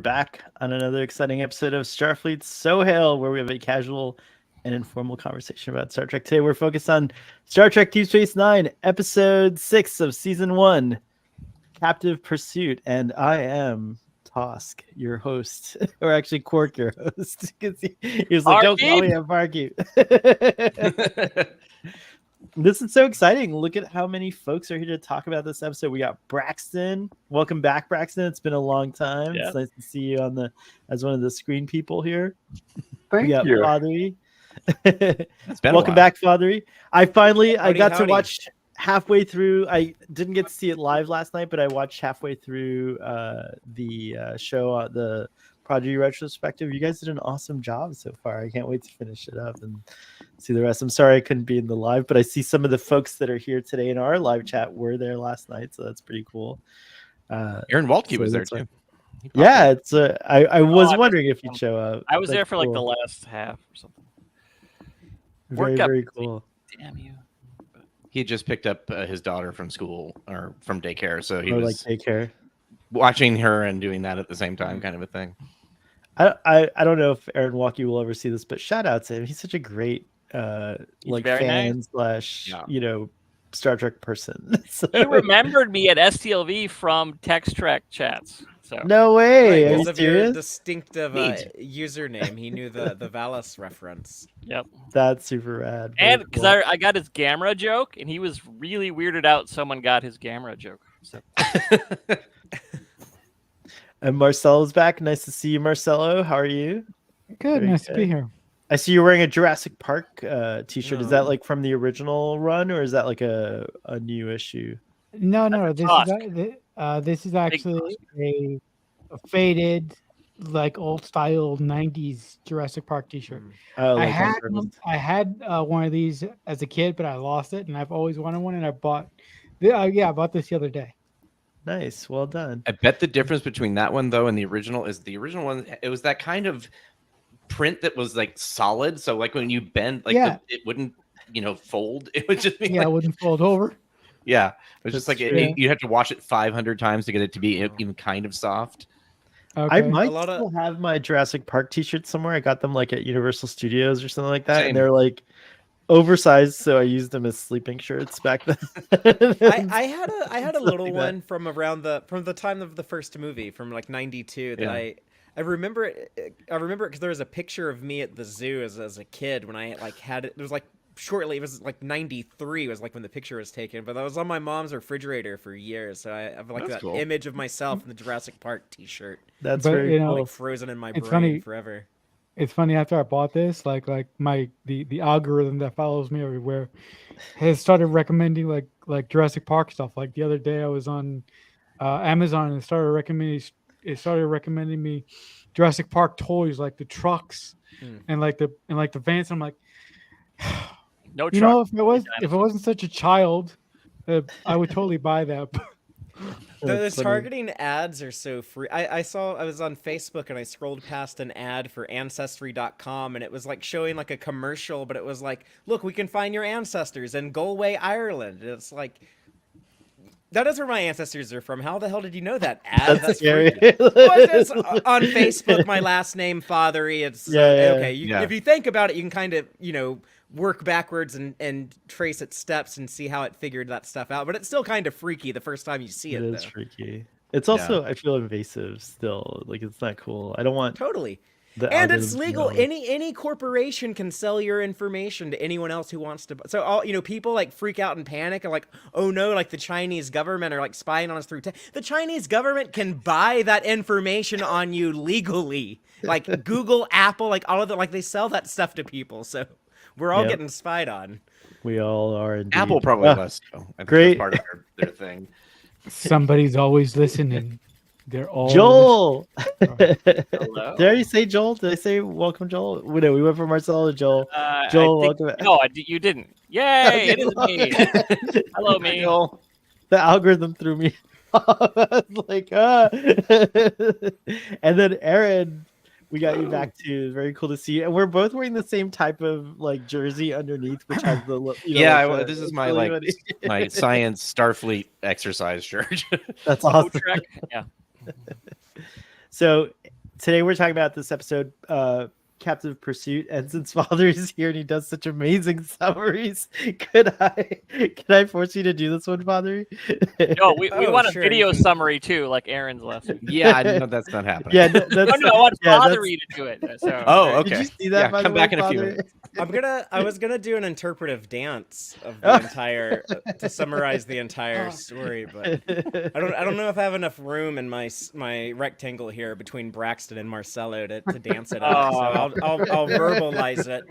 we're back on another exciting episode of Starfleet So Hail, where we have a casual and informal conversation about Star Trek. Today we're focused on Star Trek Deep Space Nine, Episode 6 of Season 1, Captive Pursuit, and I am TOSK, your host, or actually Quark, your host, because he was like, don't call me a Barkeep. This is so exciting. Look at how many folks are here to talk about this episode. We got Braxton. Welcome back, Braxton. It's been a long time. Yeah. It's nice to see you as one of the screen people here. Thank you. Fathery. Welcome back, Fathery. I got to watch halfway through. I didn't get to see it live last night, but I watched halfway through the show, the Prodigy retrospective. You guys did an awesome job so far. I can't wait to finish it up and see the rest. I'm sorry I couldn't be in the live, but I see some of the folks that are here today in our live chat were there last night, so that's pretty cool. Aaron Waltke was there too. Yeah, it's I was wondering if you'd show up. I was there for like the last half or something. Very cool. Damn you. He just picked up his daughter from school or from daycare, so he was like daycare, watching her and doing that at the same time, kind of a thing. I don't know if Aaron Waltke will ever see this, but shout out to him. He's such a great fan nice. / Star Trek person. So. He remembered me at STLV from Text Trek chats. So no way. Because of your distinctive username, he knew the Valis reference. Yep, that's super rad. And because I got his Gamera joke, and he was really weirded out. Someone got his Gamera joke. So. And Marcelo's back. Nice to see you, Marcelo. How are you? Good. Nice to be here. I see you're wearing a Jurassic Park t-shirt. Is that like from the original run, or is that like a new issue? No. This is actually a faded, like old style '90s Jurassic Park t-shirt. I had one of these as a kid, but I lost it, and I've always wanted one, and I bought this the other day. Nice, well done. I bet the difference between that one though and the original is the original one. It was that kind of print that was like solid, so like when you bend, like it wouldn't, fold. It would just be it wouldn't fold over. Yeah, it was just like you had to wash it 500 times to get it to be even kind of soft. Okay. I might still have my Jurassic Park t-shirts somewhere. I got them like at Universal Studios or something like that, and they're like oversized, so I used them as sleeping shirts back then. I had a little one from the time of the first movie from like '92 that I remember it because there was a picture of me at the zoo as a kid when I like had it. It was like shortly. It was like '93 was like when the picture was taken, but that was on my mom's refrigerator for years. So I have like that image of myself in the Jurassic Park T-shirt. That's very cool. Like frozen in my brain forever. It's funny, after I bought this, like the algorithm that follows me everywhere has started recommending like Jurassic Park stuff. Like the other day I was on Amazon and it started recommending me Jurassic Park toys, like the trucks and like the vans. I'm like, no truck. If it wasn't such a child, I would totally buy that. Those targeting ads are so free. I was on Facebook and I scrolled past an ad for Ancestry.com and it was like showing like a commercial, but it was like, look, we can find your ancestors in Galway, Ireland. And it's like, that is where my ancestors are from. How the hell did you know that ad? That's scary. It's on Facebook, my last name, Fathery. It's okay. If you think about it, you can kind of, work backwards and trace its steps and see how it figured that stuff out. But it's still kind of freaky the first time you see it. It's freaky. It's also, I feel, invasive still. Like, it's not cool. I don't want... Totally. And it's legal. Any corporation can sell your information to anyone else who wants to. So all people like freak out and panic and like, oh no, like the Chinese government are like spying on us through the Chinese government can buy that information on you legally. Like Google, Apple, like all of that, like they sell that stuff to people. So we're all getting spied on. We all are. Indeed. Apple probably less. Great. Part of their thing. Somebody's always listening. They're all Joel. Hello? Did I say Joel? Did I say welcome, Joel? No, we went from Marcelo to Joel. Joel, welcome. No, you didn't. Yay! It is me. Hello, me. Joel. The algorithm threw me off. I was like, And then Aaron, we got you back too. Very cool to see you. And we're both wearing the same type of like jersey underneath, which has the this is my my science Starfleet exercise shirt. That's awesome. Yeah. So today we're talking about this episode, Captive Pursuit, and since Father is here and he does such amazing summaries, could I force you to do this one, Father? No, we Oh, want a sure, video you can- summary too, like Aaron's last week. Yeah, I know that's not happening. Yeah, that's, No, I want yeah, Father that's- to do it. So. Oh, okay. Did you see that? Yeah, by come the back way, in a few Father? minutes. I was gonna do an interpretive dance of the entire to summarize the entire story, but I don't know if I have enough room in my rectangle here between Braxton and Marcelo to dance it out. So I'll verbalize it.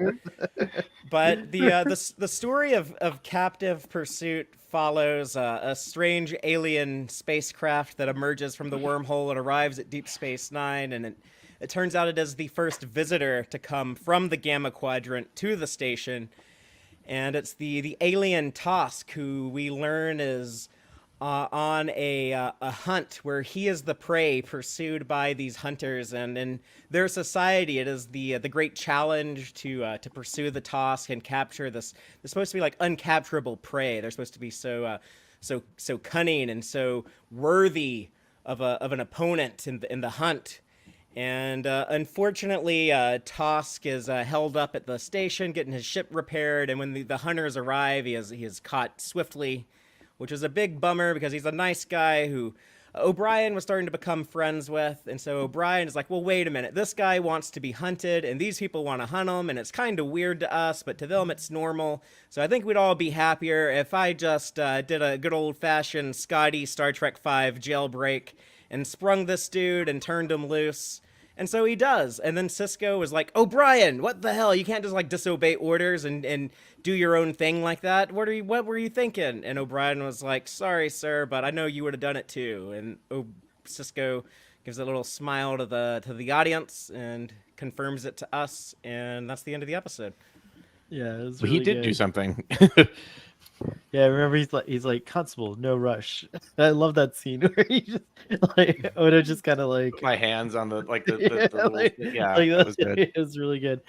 But the story of Captive Pursuit follows a strange alien spacecraft that emerges from the wormhole and arrives at Deep Space Nine, and it turns out it is the first visitor to come from the Gamma Quadrant to the station, and it's the alien TOSK, who we learn is on a hunt where he is the prey pursued by these hunters, and in their society, it is the great challenge to pursue the TOSK and capture this. They're supposed to be like uncapturable prey. They're supposed to be so cunning and so worthy of an opponent in the hunt. And unfortunately, TOSK is held up at the station, getting his ship repaired. And when the hunters arrive, he is caught swiftly, which is a big bummer because he's a nice guy who O'Brien was starting to become friends with. And so O'Brien is like, well, wait a minute. This guy wants to be hunted, and these people want to hunt him, and it's kind of weird to us, but to them it's normal. So I think we'd all be happier if I just did a good old-fashioned Scotty Star Trek V jailbreak and sprung this dude and turned him loose. And so he does. And then Cisco was like, O'Brien, what the hell? You can't just like disobey orders and do your own thing like that. What were you thinking? And O'Brien was like, sorry, sir, but I know you would have done it too. And Cisco gives a little smile to the audience and confirms it to us. And that's the end of the episode. Yeah, it was Well, really he did good. do something. Yeah, I remember he's like Constable, no rush. I love that scene where he just like Odo just kind of like Put my hands on the yeah, that was good. It was really good.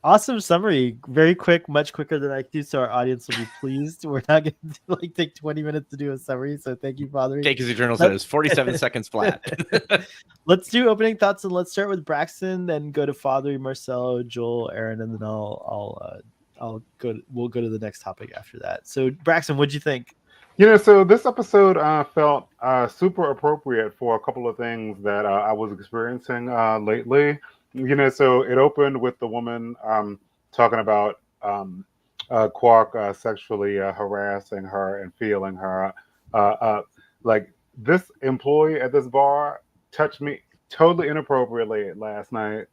Awesome summary, very quick, much quicker than I do, so our audience will be pleased. We're not going to like take 20 minutes to do a summary, so thank you, Father. Cake as Eternal says 47 seconds flat. Let's do opening thoughts, and let's start with Braxton, then go to Father, Marcelo, Joel, Aaron, and then we'll go to the next topic after that. So Braxton, what'd you think? So this episode felt super appropriate for a couple of things that I was experiencing lately. So it opened with the woman talking about Quark sexually harassing her and feeling her. Like this employee at this bar touched me totally inappropriately last night.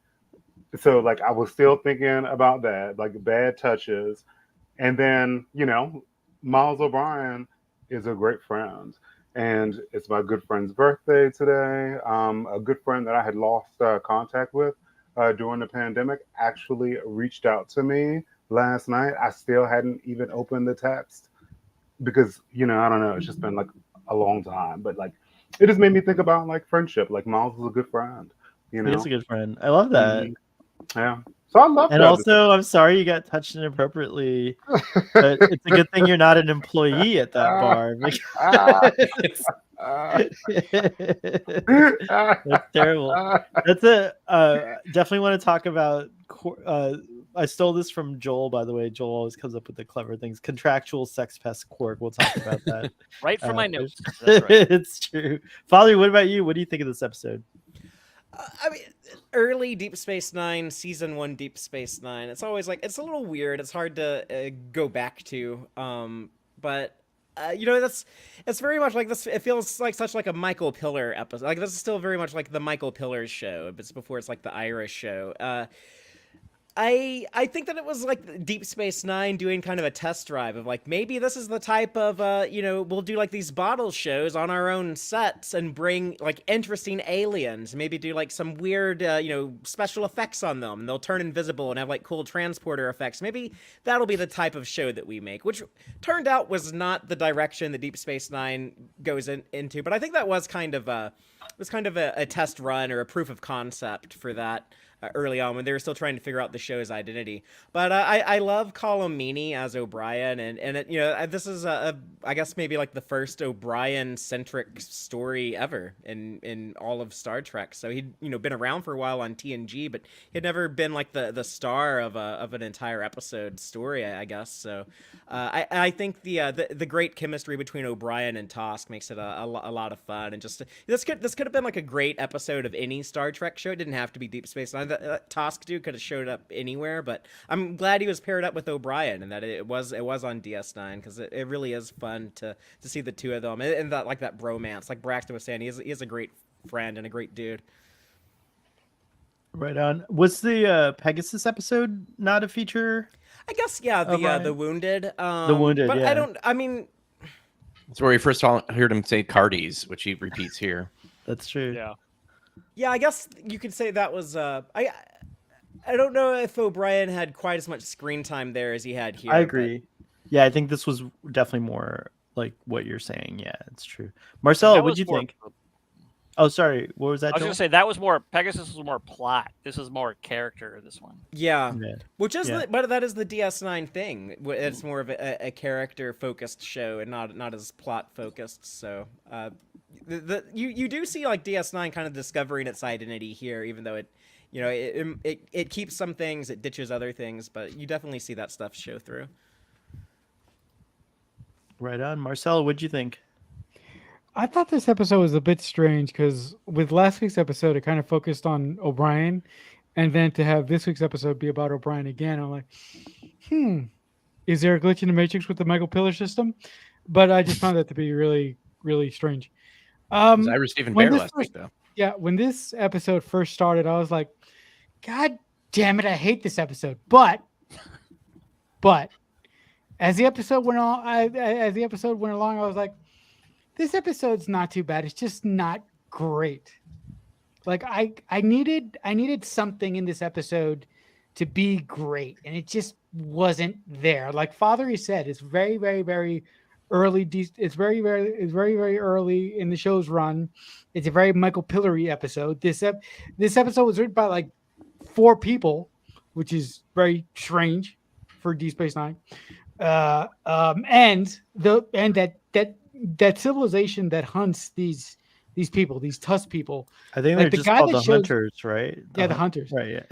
So like I was still thinking about that, like bad touches. And then, Miles O'Brien is a great friend. And it's my good friend's birthday today. A good friend that I had lost contact with during the pandemic actually reached out to me last night. I still hadn't even opened the text because, I don't know, it's just been like a long time. But like, it just made me think about like friendship. Like Miles is a good friend, He is a good friend. I love that. Mhm. Yeah. So I love And that. also, I'm sorry you got touched inappropriately, but it's a good thing you're not an employee at that bar. That's terrible. That's definitely want to talk about. I stole this from Joel, by the way. Joel always comes up with the clever things. Contractual sex pest Quark. We'll talk about that. Right from my notes. That's right. It's true. Father, what about you? What do you think of this episode? I mean, early Deep Space Nine, season 1 Deep Space Nine. It's always like, it's a little weird. It's hard to go back to. But it's very much like this. It feels like such like a Michael Piller episode. Like this is still very much like the Michael Piller show. It's before it's like the Irish show. I think that it was like Deep Space Nine doing kind of a test drive of like, maybe this is the type of, we'll do like these bottle shows on our own sets and bring like interesting aliens, maybe do like some weird, special effects on them. And they'll turn invisible and have like cool transporter effects. Maybe that'll be the type of show that we make, which turned out was not the direction that Deep Space Nine goes into. But I think that was kind of a test run or a proof of concept for that. early on when they were still trying to figure out the show's identity. But I love Colm Meaney as O'Brien, and it, this is I guess maybe like the first O'Brien centric story ever in all of Star Trek. So he'd been around for a while on TNG, but he'd never been like the star of an entire episode story, I guess. So I think the great chemistry between O'Brien and TOSK makes it a lot of fun, and just this could have been like a great episode of any Star Trek show. It didn't have to be Deep Space Nine. TOSK dude could have showed up anywhere, but I'm glad he was paired up with O'Brien, and that it was on DS9, because it really is fun to see the two of them and that bromance. Like Braxton was saying, he is a great friend and a great dude. Right on. Was the Pegasus episode not a feature? I guess, yeah, the Wounded. The Wounded, but yeah. I mean, That's where we first heard him say Cardies, which he repeats here. That's true. Yeah, I guess you could say that was I don't know if O'Brien had quite as much screen time there as he had here. I agree. Yeah, I think this was definitely more like what you're saying. Yeah, it's true. Marcelo, what do you think? Oh, sorry. What was that? I was going to say that was more Pegasus was more plot. This is more character. This one. Yeah. Which is but that is the DS9 thing. It's more of a character focused show and not as plot focused. So you do see like DS9 kind of discovering its identity here, even though it keeps some things, it ditches other things, but you definitely see that stuff show through. Right on. Marcelo, what'd you think? I thought this episode was a bit strange because with last week's episode, it kind of focused on O'Brien, and then to have this week's episode be about O'Brien again, I'm like, is there a glitch in the Matrix with the Michael Pillar system? But I just found that to be really, really strange. I received even better last week, though. Yeah, when this episode first started, I was like, God damn it, I hate this episode. But as the episode went on, I was like, this episode's not too bad. It's just not great. Like I needed something in this episode to be great, and it just wasn't there. Like Father said, it's very, very, very early. It's very, very early in the show's run. It's a very Michael Pillary episode. This episode was written by like 4 people, which is very strange for Deep Space Nine. And that civilization that hunts these people, these TOSK people. I think they're just called the Hunters, right? The Hunters. Right, yeah.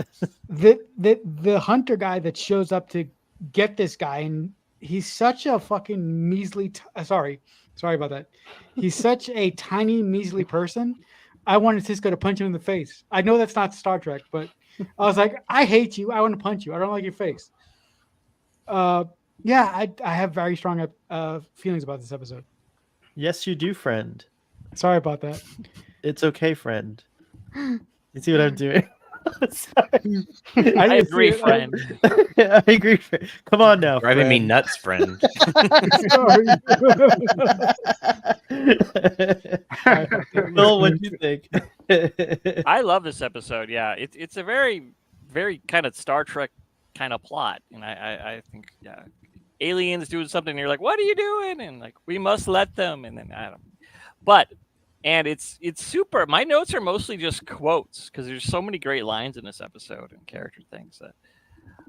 the hunter guy that shows up to get this guy, and he's such a fucking measly sorry about that. He's such a tiny, measly person. I wanted Cisco to punch him in the face. I know that's not Star Trek, but I was like, I hate you. I want to punch you. I don't like your face. Yeah, I have very strong feelings about this episode. Yes, you do, friend. Sorry about that. It's okay, friend. You see what I'm doing? I agree, friend. I agree. Come on now. Driving me nuts, friend. Bill, what do you think? I love this episode. Yeah, it's a very, very kind of Star Trek kind of plot, and I think aliens doing something, and you're like, what are you doing? And like, we must let them, and then I don't. But it's super. My notes are mostly just quotes because there's so many great lines in this episode and character things that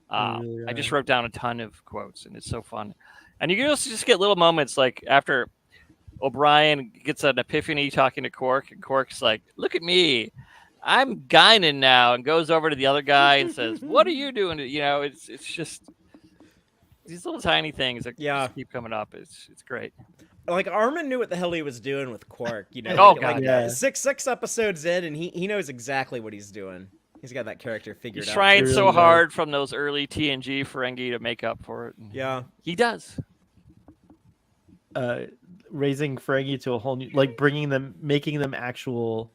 I just wrote down a ton of quotes, and it's so fun. And you can just get little moments like after O'Brien gets an epiphany talking to Quark, and Quark's like, look at me, I'm Guinan now, and goes over to the other guy and says, what are you doing? It's just these little tiny things that just keep coming up. It's great. Like Armin knew what the hell he was doing with Quark, Oh god, like, six episodes in, and he knows exactly what he's doing. He's got that character figured out. He's trying so hard from those early TNG Ferengi to make up for it. Yeah, he does. Raising Ferengi to a whole new, like making them actually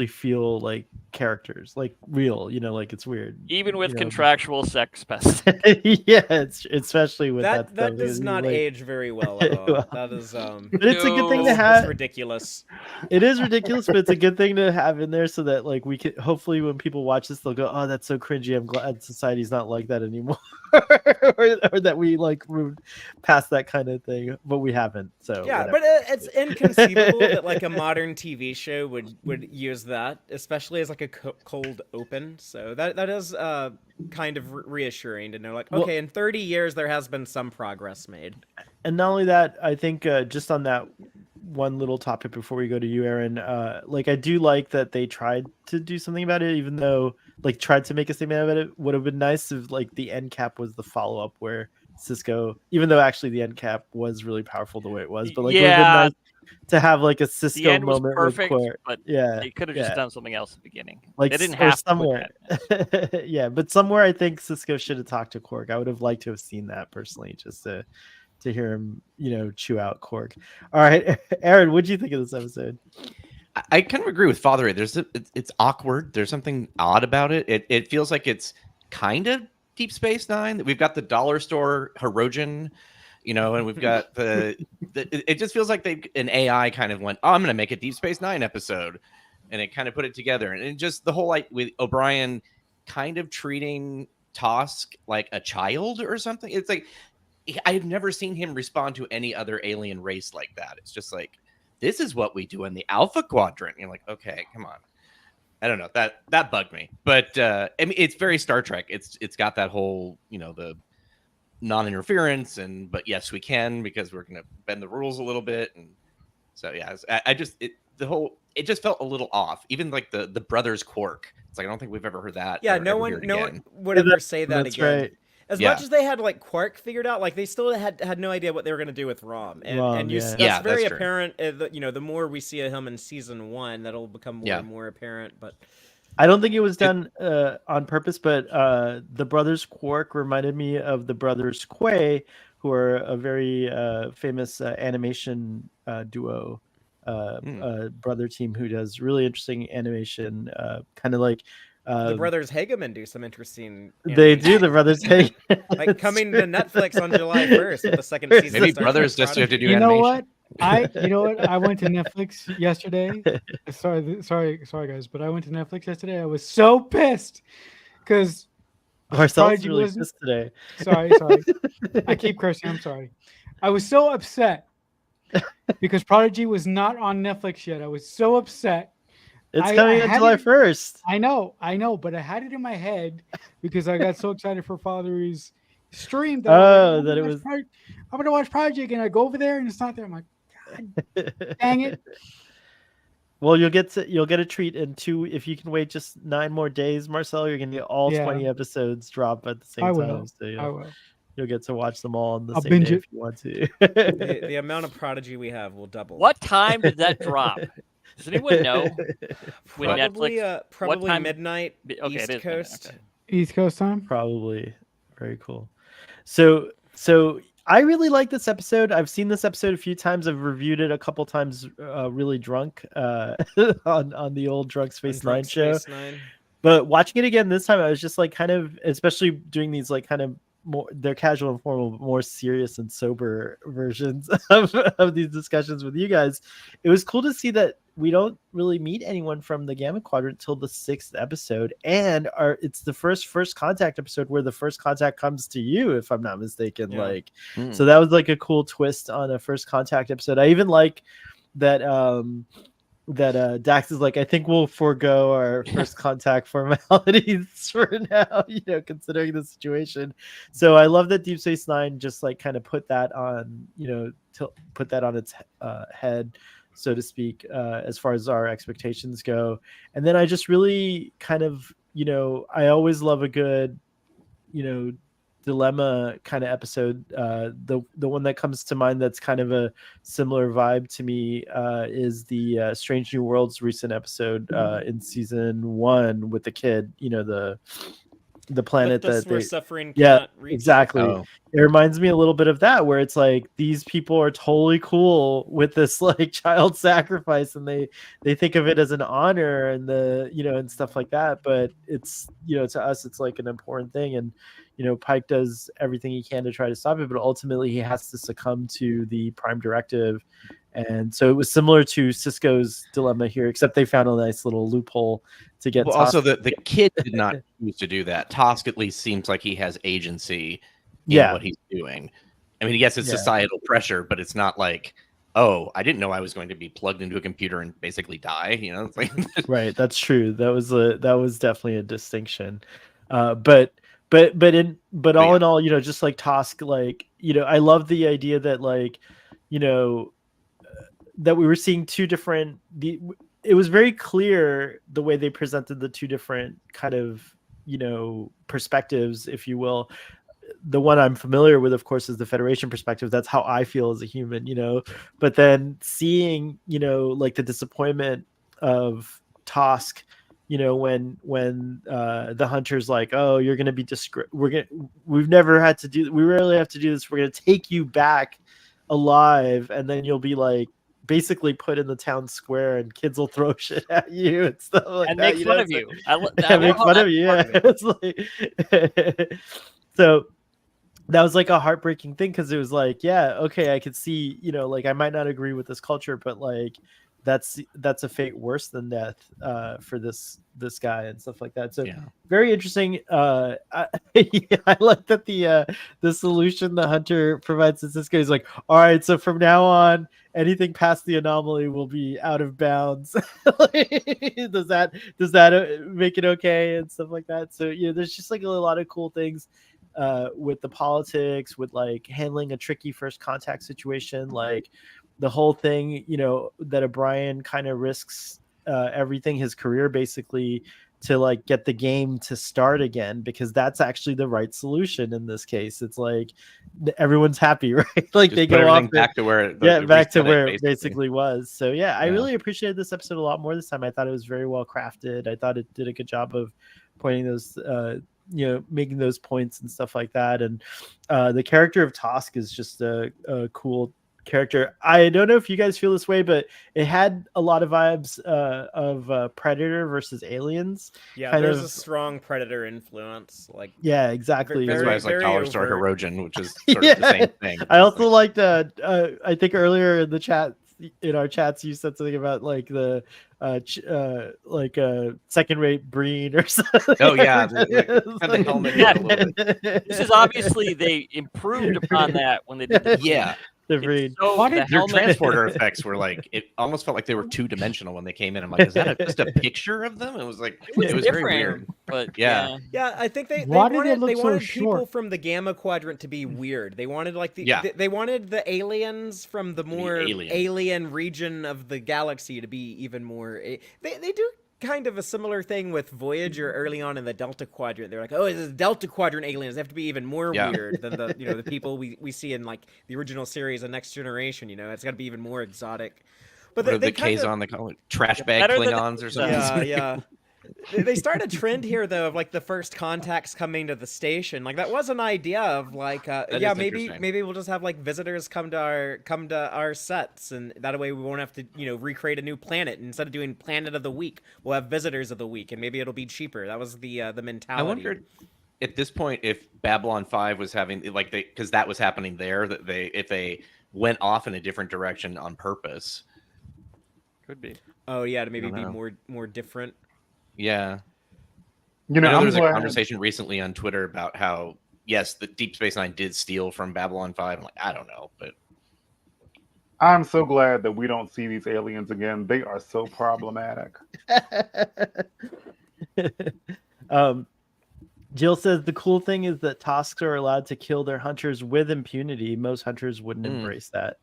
feel like characters, like real, like it's weird, even with contractual sex pests. Yeah, it's especially with that does not age very well at all. That is but it's a good thing to have. It's ridiculous. It is ridiculous, but it's a good thing to have in there so that like we can hopefully when people watch this they'll go, oh, that's so cringy, I'm glad society's not like that anymore. or that we like moved past that kind of thing, but we haven't. So yeah, whatever. But it's inconceivable that like a modern TV show would would use that, especially as like a cold open. So that is kind of reassuring to know, like, okay, in 30 years there has been some progress made. And not only that, I think just on that one little topic before we go to you, Aaron, like I do like that they tried to do something about it, even though like tried to make a statement about it. Would have been nice if like the end cap was the follow up where Cisco, even though actually the end cap was really powerful the way it was, but like it would have been nice to have like a Cisco the end was moment perfect, with Quark. but yeah, they could have just done something else at the beginning. Like they didn't have somewhere. Yeah, but somewhere I think Cisco should have talked to Quark. I would have liked to have seen that personally, just to hear him, chew out Quark. All right, Aaron, what do you think of this episode? I kind of agree with Father Ray. It's awkward. There's something odd about it. It feels like it's kind of Deep Space Nine. We've got the dollar store Hirogen, and we've got it just feels like an AI kind of went, oh, I'm going to make a Deep Space Nine episode, and it kind of put it together. And just the whole with O'Brien kind of treating TOSK like a child or something. It's like I've never seen him respond to any other alien race like that. It's just like, this is what we do in the Alpha Quadrant. And you're like, okay, come on. I don't know. That bugged me. But I mean, it's very Star Trek. It's got that whole, the non-interference but yes, we can, because we're going to bend the rules a little bit. And so, yeah, it just felt a little off. Even like the brothers Quark. It's like, I don't think we've ever heard that. Yeah, no one would ever say that again. Right. As much as they had like Quark figured out, like they still had no idea what they were going to do with Rom, that's very apparent. The more we see of him in season 1, that'll become more and more apparent. But I don't think it was done on purpose. But the brothers Quark reminded me of the brothers Quay, who are a very famous animation duo, brother team who does really interesting animation, kind of like. The brothers Hageman do some interesting. They do, the brothers Hageman. Like coming to Netflix on July 1st with the second season. Maybe brothers just have to do animation. You know what? I went to Netflix yesterday. Sorry, guys, but I went to Netflix yesterday. I was so pissed because Marcel's really pissed today. Sorry. I keep cursing. I'm sorry. I was so upset because Prodigy was not on Netflix yet. I was so upset. It's coming on July 1st. I know, but I had it in my head because I got so excited for Father's stream that I'm gonna watch Project, and I go over there and it's not there. I'm like, God dang it. Well, you'll get a treat in 2 if you can wait just 9 more days, Marcel. You're gonna get all 20 episodes drop at the same time. So I will. You'll get to watch them all on the same day if you want to. The amount of Prodigy we have will double. What time did that drop? Does anyone know? Probably midnight, East Coast. Okay. East Coast time? Probably. Very cool. So I really like this episode. I've seen this episode a few times. I've reviewed it a couple times really drunk on the old Drunk Space Nine show. But watching it again this time, I was just like kind of, especially doing these like kind of more, they're casual and formal, but more serious and sober versions of these discussions with you guys. It was cool to see that we don't really meet anyone from the Gamma Quadrant till the 6th episode, and it's the first contact episode where the first contact comes to you, if I'm not mistaken. Yeah. So that was like a cool twist on a first contact episode. I even like that Dax is like, I think we'll forego our first contact formalities for now, considering the situation. So I love that Deep Space Nine just like kind of put that on, put that on its head, so to speak, as far as our expectations go. And then I just really kind of, I always love a good, dilemma kind of episode. The one that comes to mind that's kind of a similar vibe to me is the Strange New Worlds recent episode in season 1 with the kid, the planet that we're suffering. Exactly. Oh. It reminds me a little bit of that, where it's like these people are totally cool with this like child sacrifice, and they think of it as an honor and and stuff like that. But it's to us it's like an important thing, and Pike does everything he can to try to stop it, but ultimately he has to succumb to the Prime Directive. And so it was similar to Cisco's dilemma here, except they found a nice little loophole to get. Well, also the kid did not choose to do that. TOSK at least seems like he has agency in what he's doing. I mean, yes, it's societal pressure, but it's not like oh, I didn't know I was going to be plugged into a computer and basically die. You know, it's like Right, that's true. That was definitely a distinction. But all in all, just like TOSK, like, I love the idea that, like, that we were seeing two different it was very clear the way they presented the two different kind of, perspectives, if you will. The one I'm familiar with, of course, is the Federation perspective. That's how I feel as a human, but then seeing, like the disappointment of TOSK, when the hunter's like, oh, you're going to be we've never had to do, we rarely have to do this. We're going to take you back alive. And then you'll be like, basically put in the town square and kids will throw shit at you and stuff like and that. make fun of you. Make fun of you. Yeah. It's like, so that was like a heartbreaking thing, because it was like, yeah, okay, I could see, like, I might not agree with this culture, but like that's a fate worse than death for this guy and stuff like that. So very interesting. I like that the solution the hunter provides is this guy's like, all right, so from now on, anything past the anomaly will be out of bounds. does that make it okay and stuff like that? So there's just like a lot of cool things with the politics, with like handling a tricky first contact situation, like the whole thing, that O'Brien kind of risks everything, his career basically, to like get the game to start again, because that's actually the right solution in this case. It's like everyone's happy, right? Like, just they go off back to where it basically was. So I really appreciated this episode a lot more this time. I thought it was very well crafted. I thought it did a good job of pointing those making those points and stuff like that. And the character of TOSK is just a cool character. I don't know if you guys feel this way, but it had a lot of vibes of Predator versus Aliens. Yeah, there's a strong Predator influence. Like, yeah, exactly. That's why it's like Dollar Store Hirogen, which is sort of the same thing. I also liked I think earlier in the chat, in our chats, you said something about like the second-rate Breen or something. Oh yeah, the helmet. Yeah. This is obviously they improved upon that when they did the the Breen. So their transporter effects were like, it almost felt like they were two-dimensional when they came in. I'm like, is that just a picture of them? It was like, it was very weird. But yeah, I think they wanted people from the Gamma Quadrant to be weird. They wanted like they wanted the aliens from the more alien region of the galaxy to be even more. They do kind of a similar thing with Voyager early on in the Delta Quadrant. They're like, oh, it's Delta Quadrant aliens. They have to be even more weird than the the people we see in like the original series of Next Generation. It's got to be even more exotic. But the Kazon, they call it trash bag Klingons or something. Yeah. They start a trend here though of like the first contacts coming to the station. Like that was an idea of like maybe we'll just have like visitors come to our sets, and that way we won't have to recreate a new planet. Instead of doing Planet of the Week, we'll have Visitors of the Week, and maybe it'll be cheaper. That was the mentality. I wondered at this point if Babylon 5 was having like because that was happening there, that if they went off in a different direction on purpose. Could be. Oh yeah, to maybe be more different. Yeah. There was a conversation recently on Twitter about how, yes, the Deep Space Nine did steal from Babylon 5. I'm like, I don't know, but I'm so glad that we don't see these aliens again. They are so problematic. Jill says the cool thing is that TOSKs are allowed to kill their hunters with impunity. Most hunters wouldn't embrace that.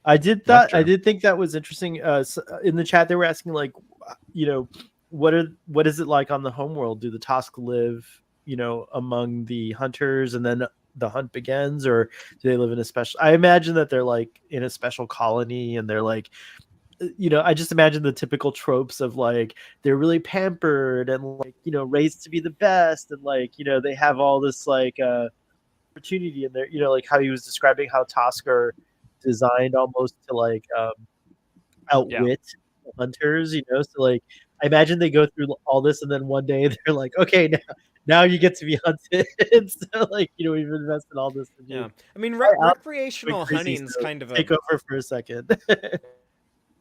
I did think that was interesting. In the chat, they were asking like, what is it like on the homeworld? Do the TOSK live, among the hunters and then the hunt begins, or do they live in a special? I imagine that they're like in a special colony, and they're like, I just imagine the typical tropes of like they're really pampered and like raised to be the best, and like they have all this like opportunity in there. Like how he was describing how TOSK are designed almost to like outwit hunters. So like I imagine they go through all this, and then one day they're like, okay, now you get to be hunted. So like we've invested all this. I mean, recreational hunting is kind of take over for a second.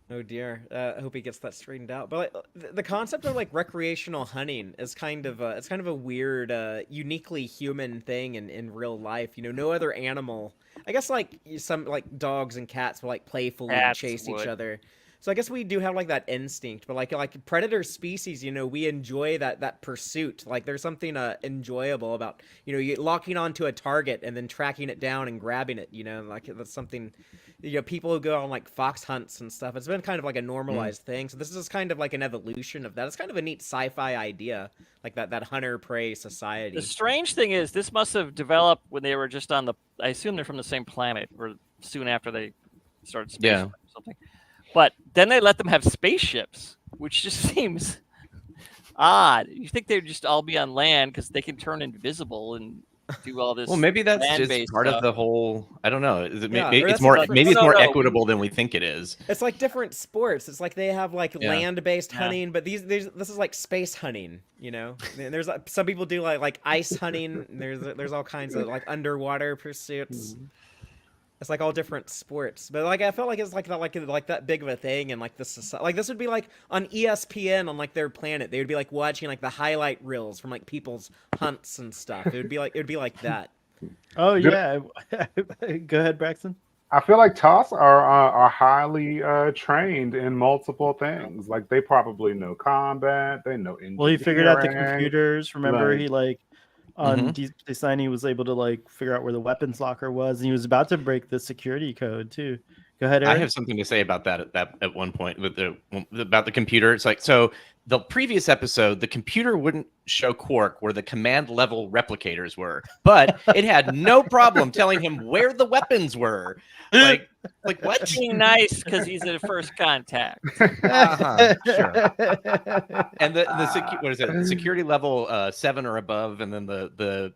Oh dear. I hope he gets that straightened out. But like, the concept of like recreational hunting is kind of it's kind of a weird, uniquely human thing in real life. You know, no other animal. I guess like some like dogs and cats will like playfully Cats chase each would. other. So I guess we do have like that instinct, but like predator species, you know, we enjoy that pursuit. Like there's something enjoyable about, you know, you locking onto a target and then tracking it down and grabbing it. You know, like that's something. You know, people who go on like fox hunts and stuff. It's been kind of like a normalized thing. So this is kind of like an evolution of that. It's kind of a neat sci-fi idea, like that hunter prey society. The strange thing is, this must have developed when they were just on the. I assume they're from the same planet, or soon after they started space Yeah. or something. But then they let them have spaceships, which just seems odd. You think they'd just all be on land because they can turn invisible and do all this. Well, maybe that's just land-based part stuff. of the whole. I don't know. Yeah, or It's that's more. different- Maybe it's No, more no, equitable than we think it is. It's like different sports. It's like they have like Yeah. land-based Yeah. hunting, but this is like space hunting. You know, and there's some people do like ice hunting. And there's all kinds of like underwater pursuits. It's like all different sports, but like I felt like it's like that big of a thing, and like this would be like on ESPN on like their planet. They would be like watching like the highlight reels from like people's hunts and stuff. It would be like that. Oh yeah. Go ahead, Braxton. I feel like TOS are highly trained in multiple things. Like they probably know combat, they know engineering. Well, he figured out the computers. Remember, like- he like on Mhm. Deep Space Nine, he was able to like figure out where the weapons locker was, and he was about to break the security code too. Go ahead, Aaron. I have something to say about that at one point with about the computer. It's like, so the previous episode, the computer wouldn't show Quark where the command level replicators were, but it had no problem telling him where the weapons were. Like what? Being nice because he's at first contact. Uh-huh, sure. And what is it? Security level 7 or above, and then the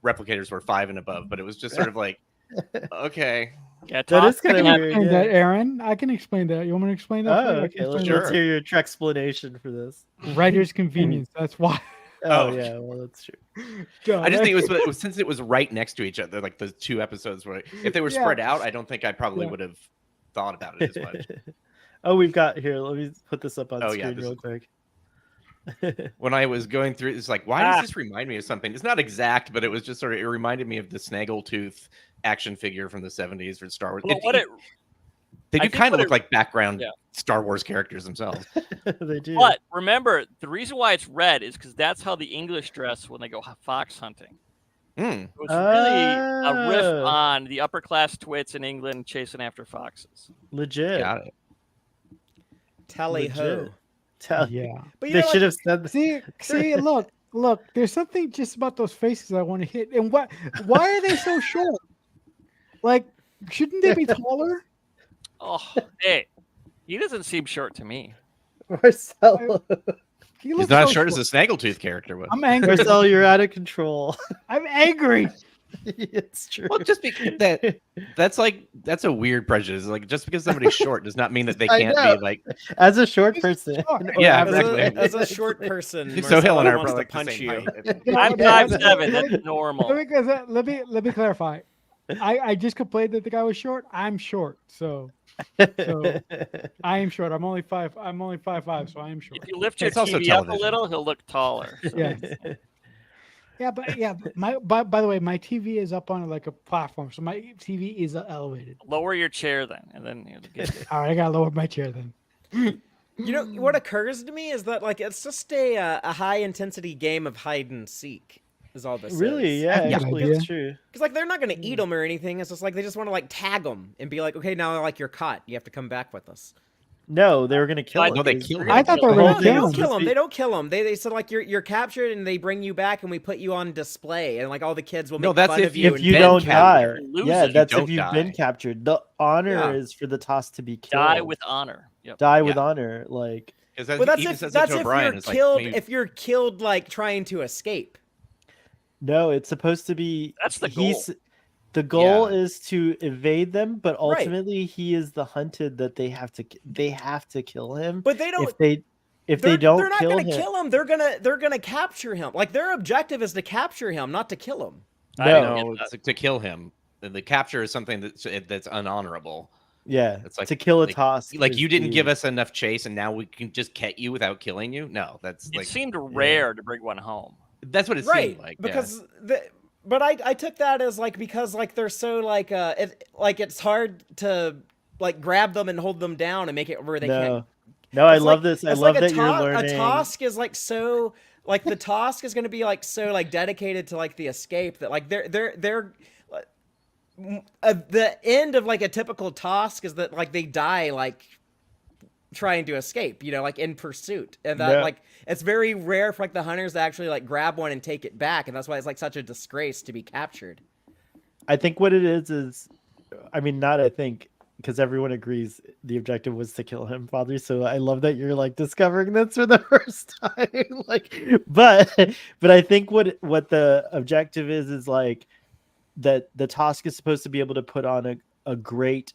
replicators were 5 and above. But it was just sort of like, okay. Yeah, That is Tosk kind of I can weird. explain Yeah. that, Aaron. I can explain that. You want me to explain that? for Oh, you? I okay. can Let's, explain let's hear your explanation for this. that. Writer's convenience. That's why. Oh, Oh. yeah, well, that's true. Duh, I just think that- it was since it was right next to each other, like the two episodes were. If they were Yeah. spread out, I don't think I probably Yeah. would have thought about it as much. Oh, we've got here. Let me put this up on Oh, yeah, screen this real is- quick. When I was going through, it's like, why does this remind me of something? It's not exact, but it was just sort of. It reminded me of the Snaggletooth action figure from the '70s for Star Wars. Well, They I do think kind of what look like background Yeah. Star Wars characters themselves. They do. But remember, the reason why it's red is because that's how the English dress when they go fox hunting. Hmm. It was really a riff Oh. on the upper class twits in England chasing after foxes. Legit. Got it. Tally ho. Legit. Tell Yeah. But you They know, should like, have said. See, look. There's something just about those faces I want to hit. And why are they so short? Like, shouldn't they be taller? Oh, hey, he doesn't seem short to me. Marcelo, He He's looks not as so short as the Snaggletooth character was. I'm angry. Marcelo, you're out of control. I'm angry. It's true. Well, just because that's a weird prejudice. Like, just because somebody's short does not mean that they I can't know. be like. As a short He's person. short. or Yeah, average exactly. as a short person, So Hill and I are Marcelo probably wants to like the punch same you. height. I'm Yeah, 5'7". That's Let normal. me clarify. I just complained that the guy was short. I'm short, so I am short. I'm only 5'5", so I am short. If you lift your It's also TV up a television. little, he'll look taller. Yeah. Yeah, but by the way, my TV is up on like a platform, so my TV is elevated. Lower your chair then, and then you'll get it. All right, I gotta lower my chair then. You know what occurs to me is that like it's just a high intensity game of hide and seek. Is all this Really? is. Yeah, That's a good actually, idea. it's true. Because like they're not gonna eat them or anything. It's just like they just want to like tag them and be like, okay, now like you're caught. You have to come back with us. No, they were gonna kill him. No, they He's- kill him. I thought they were The whole gonna they thing kill don't was him. kill supposed them. to They be- don't kill them. They said like you're captured and they bring you back and we put you on display and like all the kids will make No, that's fun if of you. If and you been don't captured. die, Lose yeah, if you that's don't if you've die. been captured. The honor Yeah. is for the toss to be killed. Die with honor. Yep. Die with Yeah. honor. Like Because Well, that's even if says that's it to if O'Brien. you're It's like, killed. maybe- If you're killed like trying to escape. no, it's supposed to be. That's the he's- The goal Yeah. is to evade them, but Right. ultimately he is the hunted that they have to kill him. But they don't. If they don't they're not kill gonna him, kill him. They're gonna capture him. Like their objective is to capture him, not to kill him. I don't no, get No, that. it's to kill him. The capture is something that's unhonorable. Yeah, It's like to kill a TOSK. Like is you didn't the- give us enough chase, and now we can just cat you without killing you. No, that's It like seemed rare to bring one home. that's what it Right, seemed like. because but I took that as like because like they're so like it's hard to like grab them and hold them down and make it where they can't. No, I It's love like, this. I it's love like that you're learning. A TOSK is like so like the TOSK is going to be like so like dedicated to like the escape that like they're the end of like a typical TOSK is that like they die like trying to escape, you know, like in pursuit, and that like it's very rare for like the hunters to actually like grab one and take it back, and that's why it's like such a disgrace to be captured. I think what it is, I mean, not I think, because everyone agrees the objective was to kill him, Father. So I love that you're like discovering this for the first time. Like, but I think what the objective is like that the TOSK is supposed to be able to put on a great,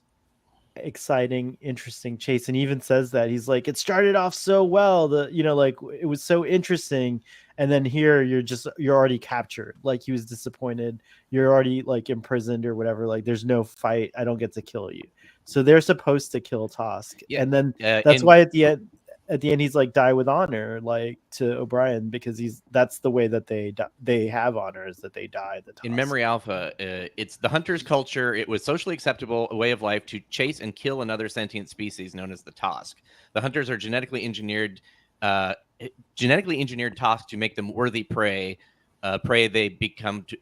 exciting, interesting chase, and he even says that he's like, it started off so well, like it was so interesting, and then here you're already captured. Like he was disappointed, you're already like imprisoned or whatever, like there's no fight, I don't get to kill you. So they're supposed to kill TOSK, and then that's why at the end he's like, die with honor, like to O'Brien, because that's the way that they have honor, is that they die. In Memory Alpha, it's the hunter's culture. It was socially acceptable, a way of life, to chase and kill another sentient species known as the TOSK. The hunters are genetically engineered TOSK to make them worthy prey. They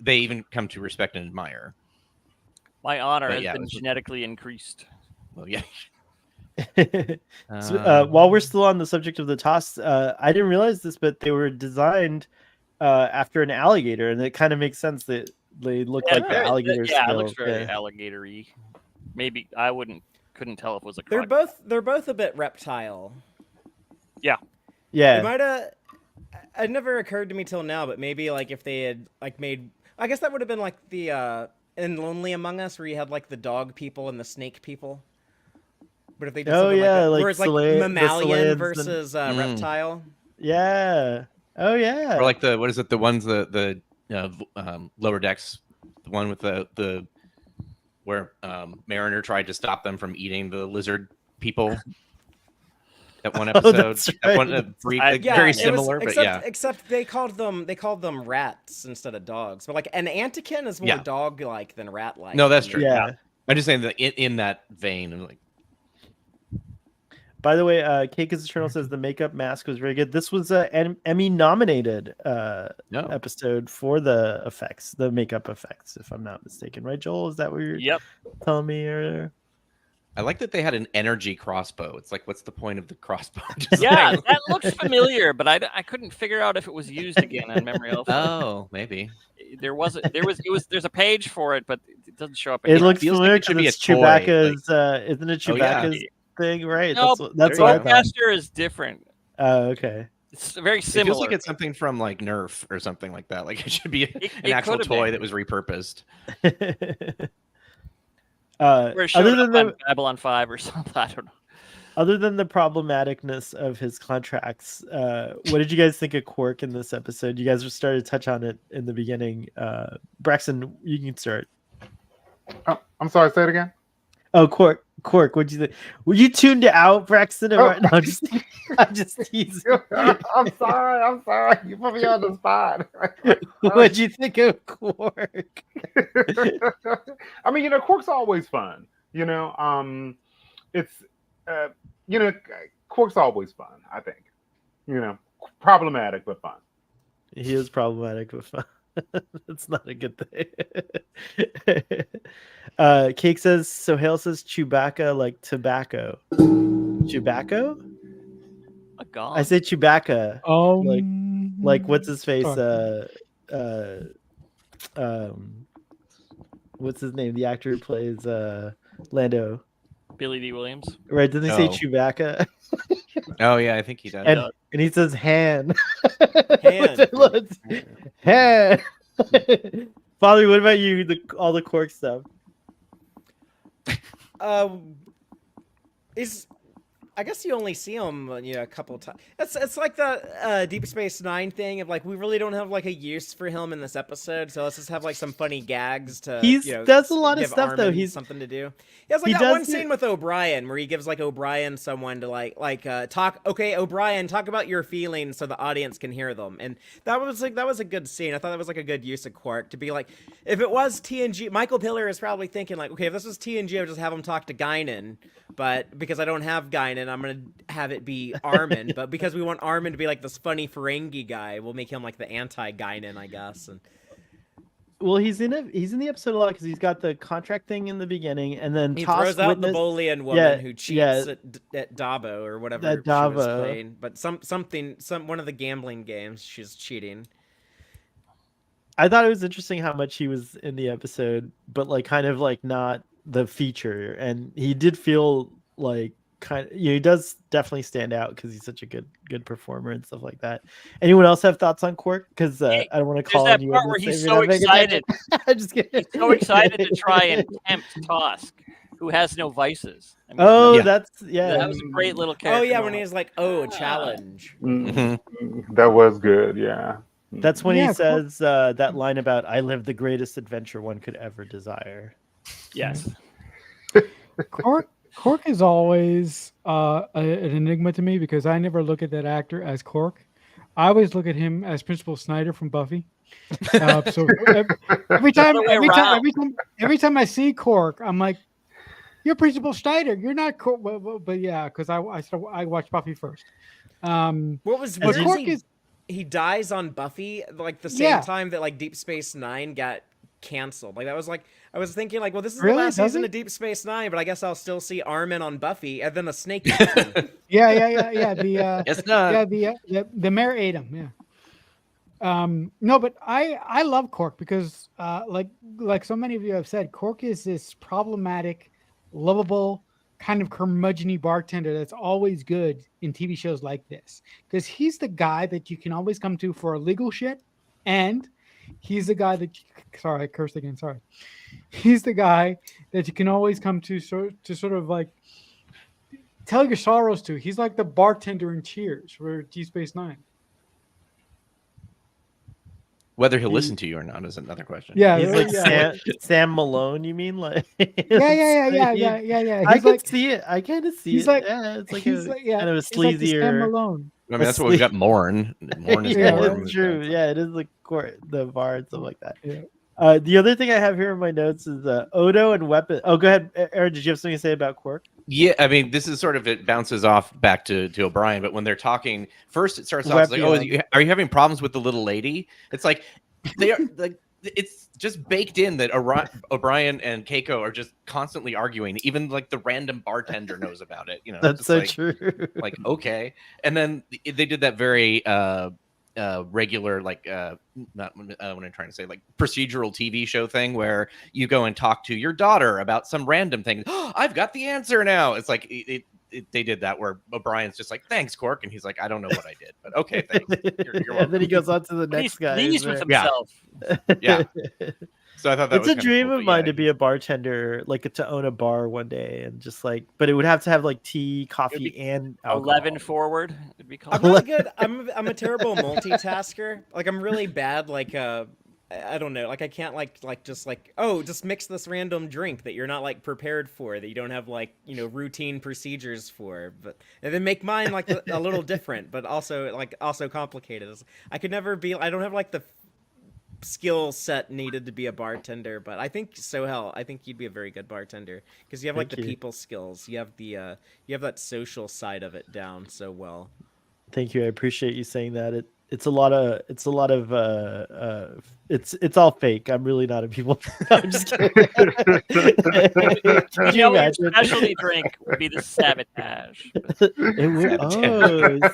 even come to respect and admire. My honor has been genetically increased. Well, yeah. So, while we're still on the subject of the TOSK, I didn't realize this, but they were designed after an alligator, and it kind of makes sense that they look like the alligator. Yeah, it looks very alligator-y. Maybe I couldn't tell if it was a crocodile. They're both a bit reptile. Yeah. Yeah. It might have. It never occurred to me till now, but maybe like if they had like made, I guess that would have been like the in Lonely Among Us, where you had like the dog people and the snake people. But if they did something like that, where it's like mammalian versus reptile. Yeah. Oh yeah. Or like the ones the lower decks, the one with the where Mariner tried to stop them from eating the lizard people. At one episode, very similar, except they called them rats instead of dogs. But like an Antikin is more dog-like than rat-like. No, that's true. Yeah. I'm just saying that in that vein, I'm like. By the way, Cake is Eternal says the makeup mask was very good. This was an Emmy-nominated episode for the effects, the makeup effects, if I'm not mistaken. Right, Joel? Is that what you're telling me earlier? I like that they had an energy crossbow. It's like, what's the point of the crossbow? Yeah, that looks familiar, but I couldn't figure out if it was used again on Memory Alpha. Oh, maybe. There's a page for it, but it doesn't show up. It looks familiar because it's Chewbacca's, isn't it Chewbacca's thing, right? No, that's what I thought. Caster is different. Oh, okay. It's very similar. It feels like it's something from like Nerf or something like that. Like it should be an actual toy that was repurposed. Other than Babylon 5 or something, I don't know. Other than the problematicness of his contracts, what did you guys think of Quark in this episode? You guys started to touch on it in the beginning. Braxton, you can start. Oh, I'm sorry, say it again. Oh, Quark, what'd you think? Were you tuned out, Braxton? Or... No, I'm just teasing. I'm sorry. You put me on the spot. What'd you think of Quark? I mean, Quark's always fun. Quark's always fun, I think. Problematic, but fun. He is problematic, but fun. That's not a good thing. Cake says, so Hale says Chewbacca like tobacco. Chewbacca? A god. I say Chewbacca. Like what's his face? What's his name? The actor who plays Lando. Billy D. Williams. Right? Didn't he say Chewbacca? Oh yeah, I think he does. And he says Han. Han. Han. Father, what about you? All the Quark stuff. I guess you only see him, a couple times. It's like the Deep Space Nine thing of like we really don't have like a use for him in this episode, so let's just have like some funny gags to does a lot of give stuff Armin though. He's something to do. He has like he that does one scene with O'Brien where he gives like O'Brien someone to talk. Okay, O'Brien, talk about your feelings so the audience can hear them, and that was a good scene. I thought that was like a good use of Quark to be like, if it was TNG, Michael Piller is probably thinking like, okay, if this was TNG, I would just have him talk to Guinan, but because I don't have Guinan, I'm gonna have it be Armin. But because we want Armin to be like this funny Ferengi guy, we'll make him like the anti-Guinan, I guess. And well, he's in the episode a lot because he's got the contract thing in the beginning, and then he TOSK throws out witness, the Bolian woman who cheats at Dabo or whatever That she was Dabo. playing. But one of the gambling games she's cheating. I thought it was interesting how much he was in the episode, but like kind of like not the feature, and he did feel like he does definitely stand out because he's such a good performer and stuff like that. Anyone else have thoughts on Quark? Because I don't want to call that on you. part where he's so excited. I'm just kidding. He's so excited to try and tempt TOSK, who has no vices. I mean, that was a great little character. Oh yeah, when he's like, a challenge. That was good. Yeah. That's when he says that line about "I live the greatest adventure one could ever desire." Yes. Quark is always an enigma to me because I never look at that actor as Quark. I always look at him as Principal Snyder from Buffy. So every time I see Quark, I'm like, "You're Principal Snyder. You're not Quark." But yeah, because I watched Buffy first. What was weird he dies on Buffy like the same time that like Deep Space Nine got canceled. Like that was like I was thinking like, well, this is the last season of Deep Space Nine, but I guess I'll still see Armin on Buffy, and then a snake. Yeah. It's not. The Mayor ate him. Yeah. No, but I love Quark because like so many of you have said, Quark is this problematic, lovable, kind of curmudgeon-y bartender that's always good in TV shows like this because he's the guy that you can always come to for illegal shit, and he's the guy that I cursed again. Sorry. He's the guy that you can always come to sort of like tell your sorrows to. He's like the bartender in Cheers for Deep Space Nine. Whether he'll listen to you or not is another question. Yeah, he's like Sam Malone. You mean like? Yeah. I can see it. I kind of see he's it. like, yeah, it's like kind of a sleazier. Like Sam Malone. I mean, that's what we've got. Morn. Morn is it's true. Yeah, it is like the bar and stuff like that. Yeah. The other thing I have here in my notes is Odo and weapon. Oh, go ahead, Aaron. Did you have something to say about Quark? Yeah, I mean, this is sort of, it bounces off back to O'Brien, but when they're talking, first it starts off like, "Oh, are you having problems with the little lady?" It's like they are like it's just baked in that O'Brien and Keiko are just constantly arguing. Even like the random bartender knows about it. That's so like, true. Like, okay, and then they did that very regular, like not what I'm trying to say, like procedural TV show thing where you go and talk to your daughter about some random thing. "Oh, I've got the answer now." It's like they did that where O'Brien's just like, "Thanks, Quark," and he's like, "I don't know what I did, but okay, thanks." You're and then he goes on to the next guy. He's with himself. Yeah. So I thought that it's was a dream cool, of mine to be a bartender, like to own a bar one day, and just like, but it would have to have like tea, coffee, and alcohol. 11 forward. It'd be called. I'm really good. I'm a terrible multitasker. Like I'm really bad. Like I don't know. Like I can't just mix this random drink that you're not like prepared for, that you don't have like routine procedures for. But and then make mine like a little different, but also complicated. I could never be. I don't have like the skill set needed to be a bartender, but I think Sohel, I think you'd be a very good bartender because you have like the people skills. You have the you have that social side of it down so well. Thank you. I appreciate you saying that. It's all fake. I'm really not a people. No, I'm just kidding. Can you imagine? Specialty drink would be the sabotage. It would.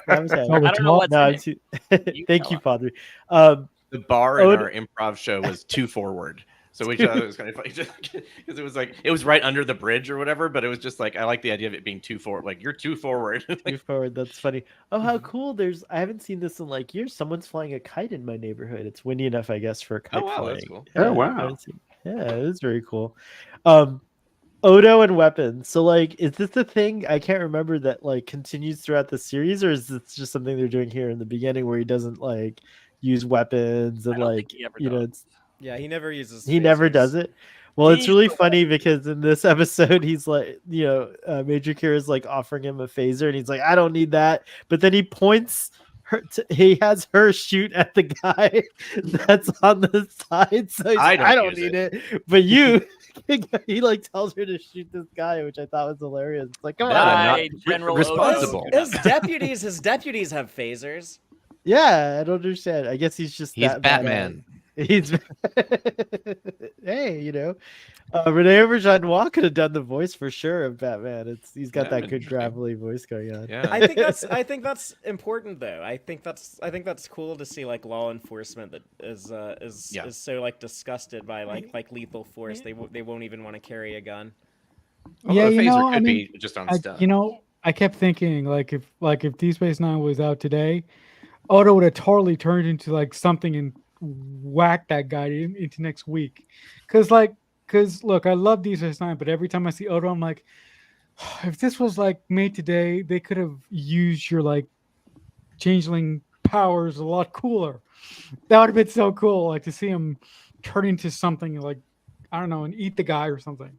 Sabotage. I don't know what's Thank you, Father. The bar in our improv show was too forward. So we thought it was kind of funny because it was like it was right under the bridge or whatever, but it was just like I like the idea of it being too forward. Like you're too forward. Too forward. That's funny. Oh, how cool! I haven't seen this in like years. Someone's flying a kite in my neighborhood. It's windy enough, I guess, for a kite flying. That's cool. Oh wow! Yeah, it is very cool. Odo and weapons. So like, is this a thing? I can't remember that like continues throughout the series, or is this just something they're doing here in the beginning where he doesn't like use weapons and like he ever you know does. Yeah, he never uses. he never phasers. does it. Well, it's really funny because in this episode, he's like, Major Kira's like offering him a phaser, and he's like, I don't need that. But then he points he has her shoot at the guy that's on the side. So he's like, I don't need it. But you, he like tells her to shoot this guy, which I thought was hilarious. It's like, come on, General responsible. His deputies have phasers. Yeah, I don't understand. I guess he's that Batman. He's hey, Rene Auberjonois could have done the voice for sure of Batman. He's got that good gravelly voice going on. Yeah. I think that's important though. I think that's cool to see like law enforcement that is so like disgusted by like lethal force. They won't even want to carry a gun. Although a phaser could be just on stuff. I kept thinking like if Deep Space Nine was out today, Odo would have totally turned into like something and whack that guy into next week. Cause look, I love Deep Space Nine, but every time I see Odo, I'm like, if this was like made today, they could have used your like changeling powers a lot cooler. That would have been so cool, like to see him turn into something like, I don't know, and eat the guy or something.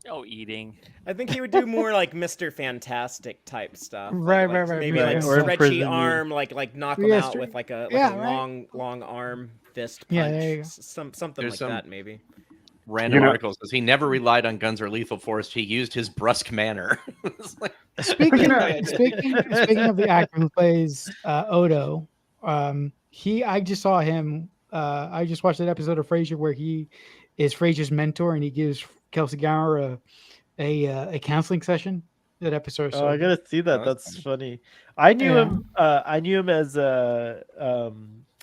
Oh, eating. I think he would do more like Mr. Fantastic type stuff. Right. Maybe right. like stretchy arm, like knock him out with like a long arm fist punch. Something like that maybe. Random articles says he never relied on guns or lethal force. He used his brusque manner. Speaking of the actor who plays Odo, I just saw him. I just watched that episode of Frasier where he is Frasier's mentor and he gives Kelsey Grammer a counseling session. That episode. Oh, I gotta see that. That's funny. I knew him. I knew him as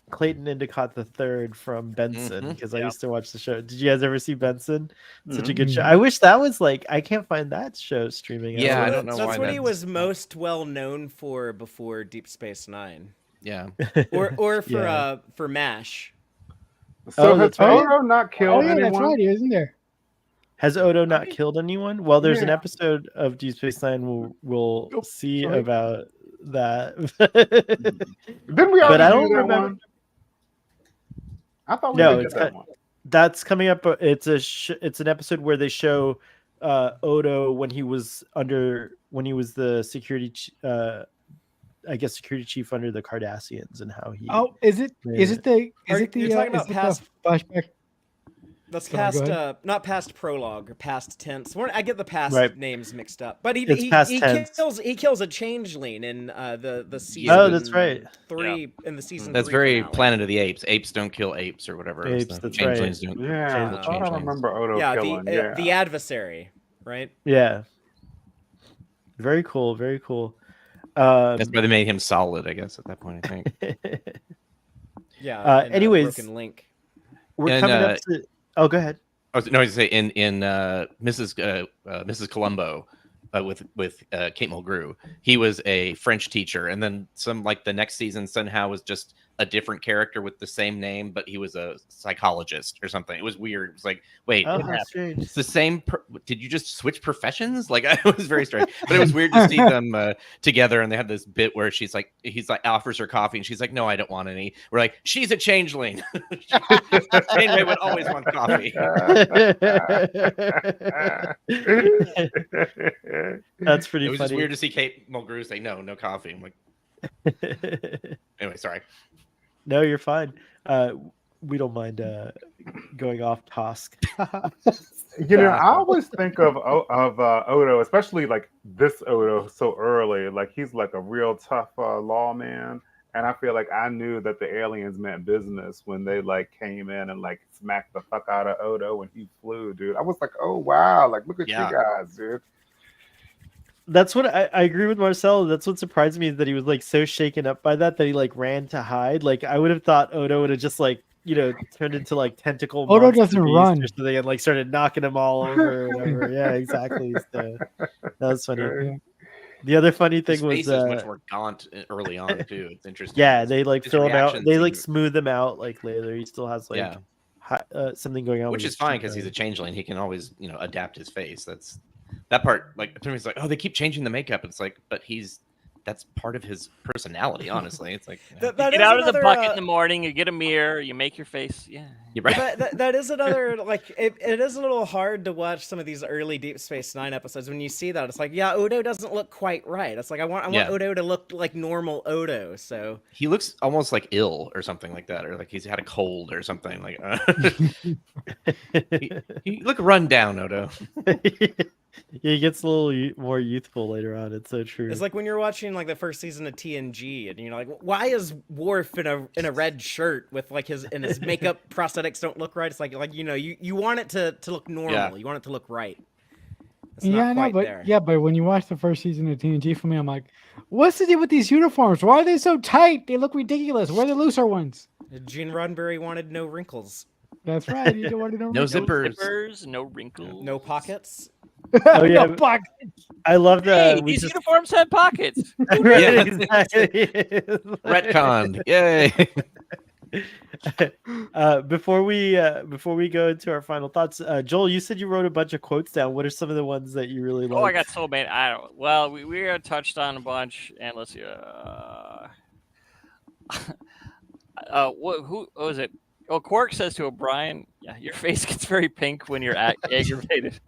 Clayton Endicott III from Benson because I used to watch the show. Did you guys ever see Benson? Such a good show. I wish that was like. I can't find that show streaming. Yeah, I don't know. That's what he was most well known for before Deep Space Nine. Yeah. Or for MASH. So has Odo not killed anyone? That's right. He isn't there. Has Odo not killed anyone? Well, there's an episode of Deep Space Nine we'll see about that. Didn't we already but I don't do that remember. one? I thought we did that one. That's coming up. It's an episode where they show Odo when he was the security. I guess security chief under the Cardassians and how he. Oh, is it the past flashback? That's not past prologue, past tense. I get the past names mixed up. But he kills a changeling in the season. Oh, that's right. 3 in the season. That's 3 very finale. Planet of the Apes. Apes don't kill apes or whatever. Apes, that's changelings right. don't. Yeah, I don't remember Odo killing. The adversary, right? Yeah. Very cool. Very cool. That's why they made him solid, I guess, at that point. I think. Yeah. Anyways, Broken Link. We're coming up to. Oh, go ahead. I was going to say in Mrs. Columbo with Kate Mulgrew, he was a French teacher, and then the next season somehow was just a different character with the same name, but he was a psychologist or something. It was weird. It was like, wait, it's the same. Did you just switch professions? Like, it was very strange, but it was weird to see them together. And they had this bit where he's like offers her coffee, and she's like, no, I don't want any. We're like, she's a changeling. Janeway would always want coffee. That's pretty. It was funny. just weird to see Kate Mulgrew say no coffee. I'm like, anyway, sorry. No, you're fine. We don't mind going off TOSK. I always think of Odo, especially like this Odo so early. Like he's like a real tough lawman, and I feel like I knew that the aliens meant business when they like came in and like smacked the fuck out of Odo when he flew, dude. I was like, oh wow, like look at you guys, dude. That's what I agree with Marcel. That's what surprised me is that he was like so shaken up by that he like ran to hide. Like I would have thought Odo would have just like turned into like tentacle. Odo doesn't run. Or something and like started knocking them all over. Or whatever. Yeah, exactly. So, that was funny. Yeah. The other funny thing was is much more gaunt early on too. It's interesting. Yeah, they like fill him out. They like smooth him out like later. He still has like something going on, which with is fine because he's a changeling. He can always, adapt his face. That's that part. Like, it's like, oh, they keep changing the makeup. It's like, but that's part of his personality. Honestly, it's like you get out of the bucket in the morning, you get a mirror, you make your face. Yeah, you're right. That is another like it is a little hard to watch some of these early Deep Space Nine episodes when you see that. It's like, yeah, Odo doesn't look quite right. It's like I want Odo to look like normal Odo. So he looks almost like ill or something like that, or like he's had a cold or something. Like he look run down, Odo. Yeah, he gets a little more youthful later on. It's so true. It's like when you're watching like the first season of TNG, and you're like, why is Worf in a red shirt with like his makeup prosthetics don't look right? It's like you want it to look normal. Yeah. You want it to look right. It's Yeah, not no, quite but there. but when you watch the first season of TNG for me, I'm like, what's the deal with these uniforms? Why are they so tight? They look ridiculous. Where are the looser ones? Gene Roddenberry wanted no wrinkles, That's right. You don't want to know. No wrinkles. zippers. no wrinkles, no pockets. Oh yeah, No pockets. I love that. Hey, these uniforms have pockets. Right, exactly. Retconned. Yay. Before we go into our final thoughts, Joel, you said you wrote a bunch of quotes down. What are some of the ones that you really like? Oh, I got so many. Well, we touched on a bunch, and let's see. Who was it? Oh, Quark says to O'Brien, "Yeah, your face gets very pink when you're aggravated."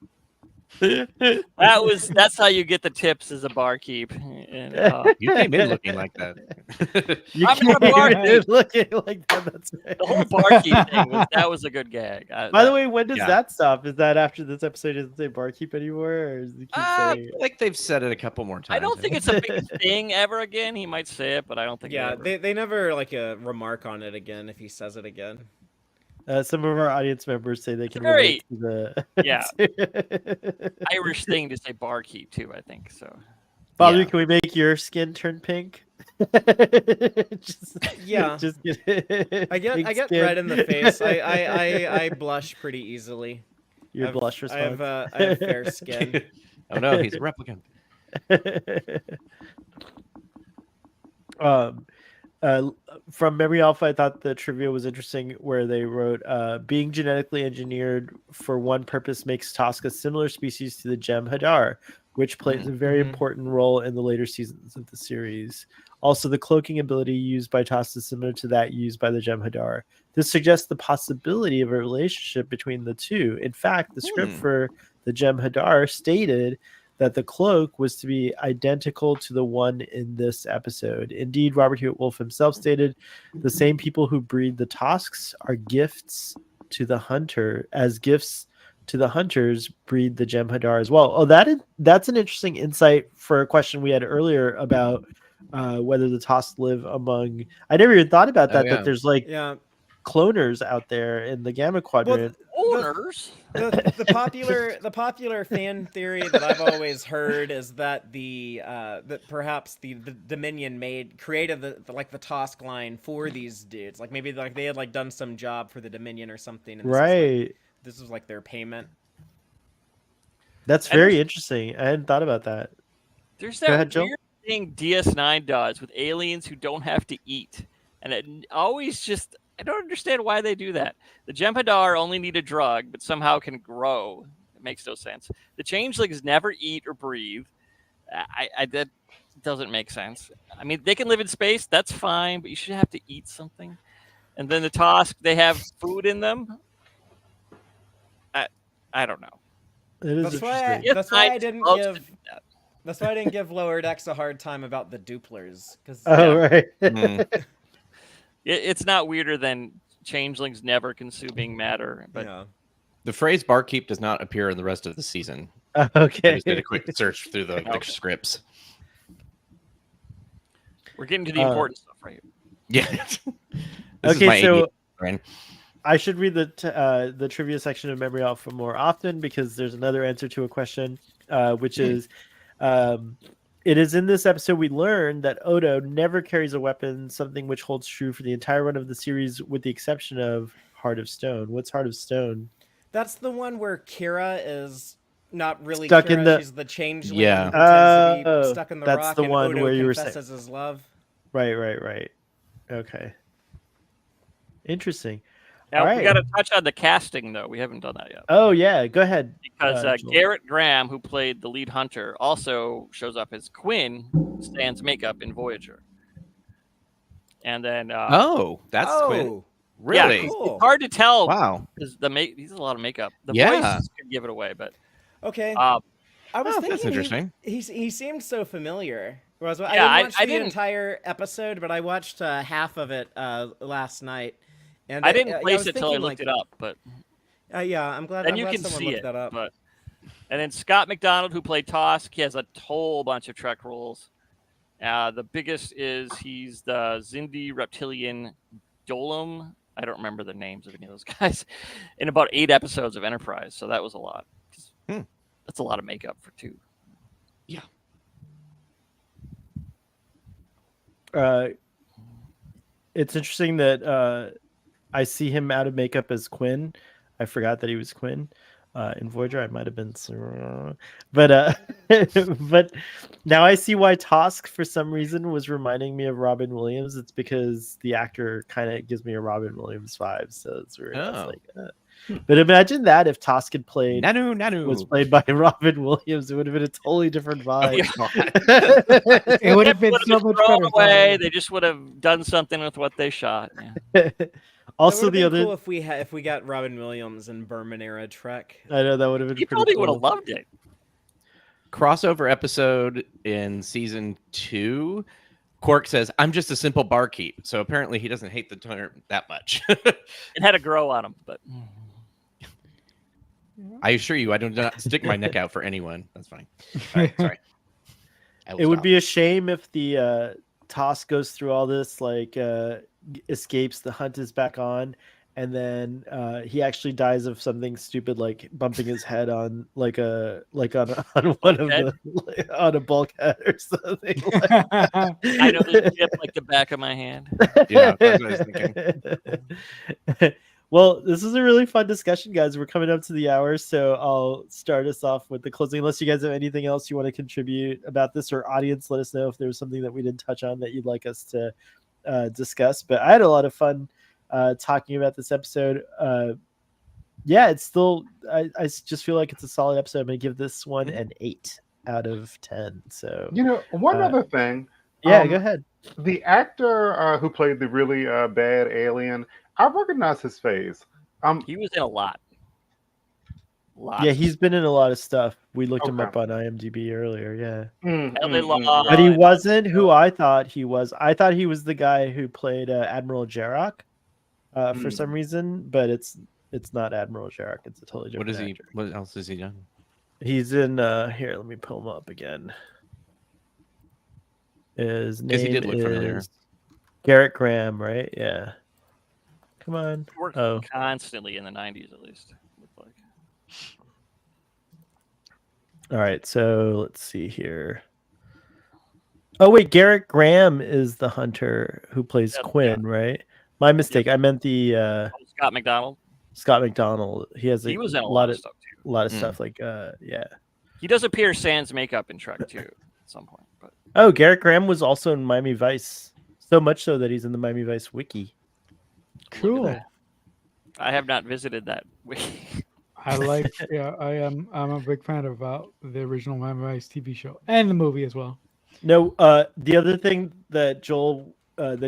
That's how you get the tips as a barkeep. And, You came in looking like that. You I'm not a came barkeep. in looking like that. That's right. The whole barkeep thing was a good gag. By the way, when does that stop? Is that after this episode doesn't say barkeep anymore, or is it keep saying it? Like they've said it a couple more times. I don't think it's a big thing ever again. He might say it, but I don't think. Yeah, they never like remark on it again if he says it again. Some of our audience members say they can relate to the Irish thing to say barkeep too. I think so. Bobby, can we make your skin turn pink? Just get it. I get red in the face. I blush pretty easily. Your blush response. I have fair skin. Oh no, he's a replicant. From Memory Alpha, I thought the trivia was interesting where they wrote, being genetically engineered for one purpose makes TOSK a similar species to the Gem Hadar, which plays a very important role in the later seasons of the series. Also, the cloaking ability used by TOSK is similar to that used by the Gem Hadar. This suggests the possibility of a relationship between the two. In fact, the script for the Gem Hadar stated that the cloak was to be identical to the one in this episode. Indeed, Robert Hewitt Wolf himself stated, the same people who breed the Tosks are gifts to the hunter, as gifts to the hunters breed the Gem Hadar as well. Oh, that's an interesting insight for a question we had earlier about whether the Tosks live among... I never even thought about that, that there's cloners out there in the Gamma Quadrant. Owners. The popular fan theory that I've always heard is that that perhaps the Dominion created the TOSK line for these dudes. Like maybe like they had done some job for the Dominion or something. And this was like their payment. That's very interesting. I hadn't thought about that. There's that weird thing DS9 does with aliens who don't have to eat, and it always just. I don't understand why they do that. The Gem Hadar only need a drug, but somehow can grow. It makes no sense. The changelings never eat or breathe. That doesn't make sense. I mean, they can live in space. That's fine, but you should have to eat something. And then the TOSK, they have food in them. I don't know. That's why I didn't give Lower Decks a hard time about the Dupplers. Right. It's not weirder than changelings never consuming matter. But the phrase barkeep does not appear in the rest of the season. Okay. I just did a quick search through the scripts. We're getting to the important stuff, right? Yeah. Okay, so I should read the trivia section of Memory Alpha more often because there's another answer to a question, which is... it is in this episode we learn that Odo never carries a weapon, something which holds true for the entire run of the series with the exception of Heart of Stone. What's Heart of Stone? That's the one where Kira is not really stuck Kira, she's the changeling who pretends to be stuck in the rock, that's the one and Odo where you were confesses his love. Right. Okay. Interesting. Now, All we got right. to touch on the casting, though. We haven't done that yet. Oh yeah, go ahead. Because Joel. Garrett Graham, who played the lead hunter, also shows up as Quinn, Stan's makeup in Voyager. And then that's Quinn. Oh, Really? Yeah, cool. it's hard to tell. Wow. Because he's a lot of makeup. The Yeah. voice could give it away, but okay. uh, I was that's thinking interesting. he seemed so familiar. Whereas I Yeah, didn't watch I the didn't- entire episode, but I watched half of it last night. And I didn't was place it till I thinking, looked it up. But yeah, I'm glad. then I'm you glad can someone see looked it. that up. But and then Scott McDonald, who played TOSK, he has a whole bunch of Trek roles. The biggest is he's the Xindi reptilian Dolom. I don't remember the names of any of those guys. In about 8 episodes of Enterprise, so that was a lot. That's a lot of makeup for 2. Yeah. It's interesting that I see him out of makeup as Quinn. I forgot that he was Quinn in Voyager. I might have been, but but now I see why TOSK for some reason was reminding me of Robin Williams. It's because the actor kind of gives me a Robin Williams vibe. So it's weird. But imagine that if TOSK had played Nanu was played by Robin Williams, it would have been a totally different vibe. It would have been so much better. Away. They just would have done something with what they shot. Yeah. Also, that the other cool if we got Robin Williams in Berman era Trek. I know that would have been. He pretty probably cool. would have loved it. Crossover episode in season 2. Quark says, "I'm just a simple barkeep." So apparently he doesn't hate the term that much. It had to grow on him, but I assure you, I do not stick my neck out for anyone. That's fine. All right, sorry. It would be a shame if the TOS goes through all this, escapes, the hunt is back on, and then he actually dies of something stupid like bumping his head on on a bulkhead or something. I know this ship like the back of my hand. Yeah, that's what I was thinking. Well, this is a really fun discussion, guys. We're coming up to the hour, so I'll start us off with the closing. Unless you guys have anything else you want to contribute about this, or audience, let us know if there's something that we didn't touch on that you'd like us to discuss. But I had a lot of fun talking about this episode. Yeah, it's still. I just feel like it's a solid episode. I'm gonna give this one an 8 out of 10. So one other thing. Yeah, go ahead. The actor who played the really bad alien, I recognize his face. He was in a lot. Yeah, he's been in a lot of stuff. We looked him up on IMDb earlier. Yeah, but he wasn't who I thought he was. I thought he was the guy who played Admiral Jarok for some reason, but it's not Admiral Jarok. It's a totally different. Actor. What else has he done? He's in here. Let me pull him up again. His name he did look familiar. Garrett Graham, right? Yeah. Come on. He worked constantly in the 90s, at least. Looked like. All right, so let's see here. Oh wait, Garrett Graham is the hunter who plays Quinn, right? My mistake. I meant the Scott McDonald. Scott McDonald. He was in a lot of stuff too. A lot of stuff yeah. He does appear sans makeup in Trek too at some point. But oh, Garrett Graham was also in Miami Vice. So much so that he's in the Miami Vice wiki. Cool. I have not visited that wiki. I'm a big fan of the original Miami Vice TV show and the movie as well. No, the other thing that Joel that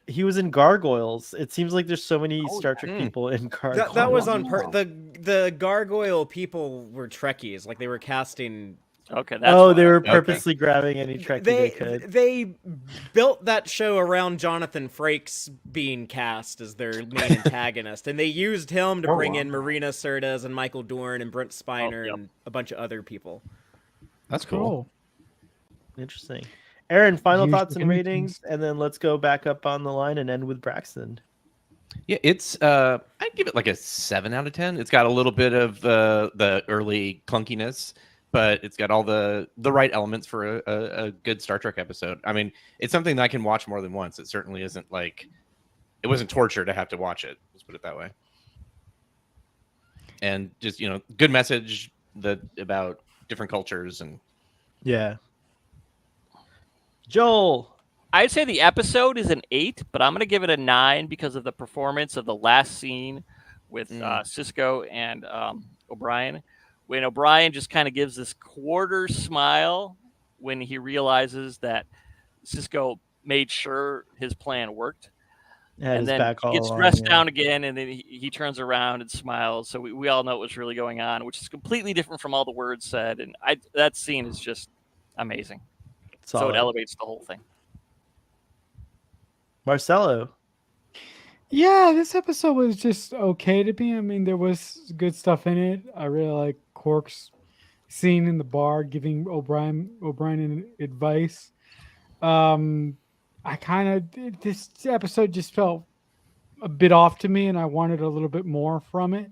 he was in Gargoyles. It seems like there's so many Star Trek people in Gargoyles. That was on the Gargoyle people were Trekkies, like they were casting. Okay. They were purposely grabbing any Trekkie they could. They built that show around Jonathan Frakes being cast as their main antagonist, and they used him to bring in Marina Sirtis and Michael Dorn and Brent Spiner and a bunch of other people. That's cool. Interesting. Aaron, final thoughts and ratings, and then let's go back up on the line and end with Braxton. Yeah, it's I'd give it like a 7 out of 10. It's got a little bit of the early clunkiness, but it's got all the right elements for a good Star Trek episode. I mean, it's something that I can watch more than once. It certainly isn't like it wasn't torture to have to watch it. Let's put it that way. And just good message about different cultures and yeah. Joel. I'd say the episode is an 8, but I'm going to give it a 9 because of the performance of the last scene with Cisco and O'Brien. When O'Brien just kind of gives this quarter smile when he realizes that Cisco made sure his plan worked. And then he gets dressed down again, and then he turns around and smiles. So we all know what's really going on, which is completely different from all the words said. And that scene is just amazing. So it elevates the whole thing. Marcelo. Yeah, this episode was just okay to me. I mean, there was good stuff in it. I really like Quark's scene in the bar giving O'Brien advice. This episode just felt a bit off to me, and I wanted a little bit more from it.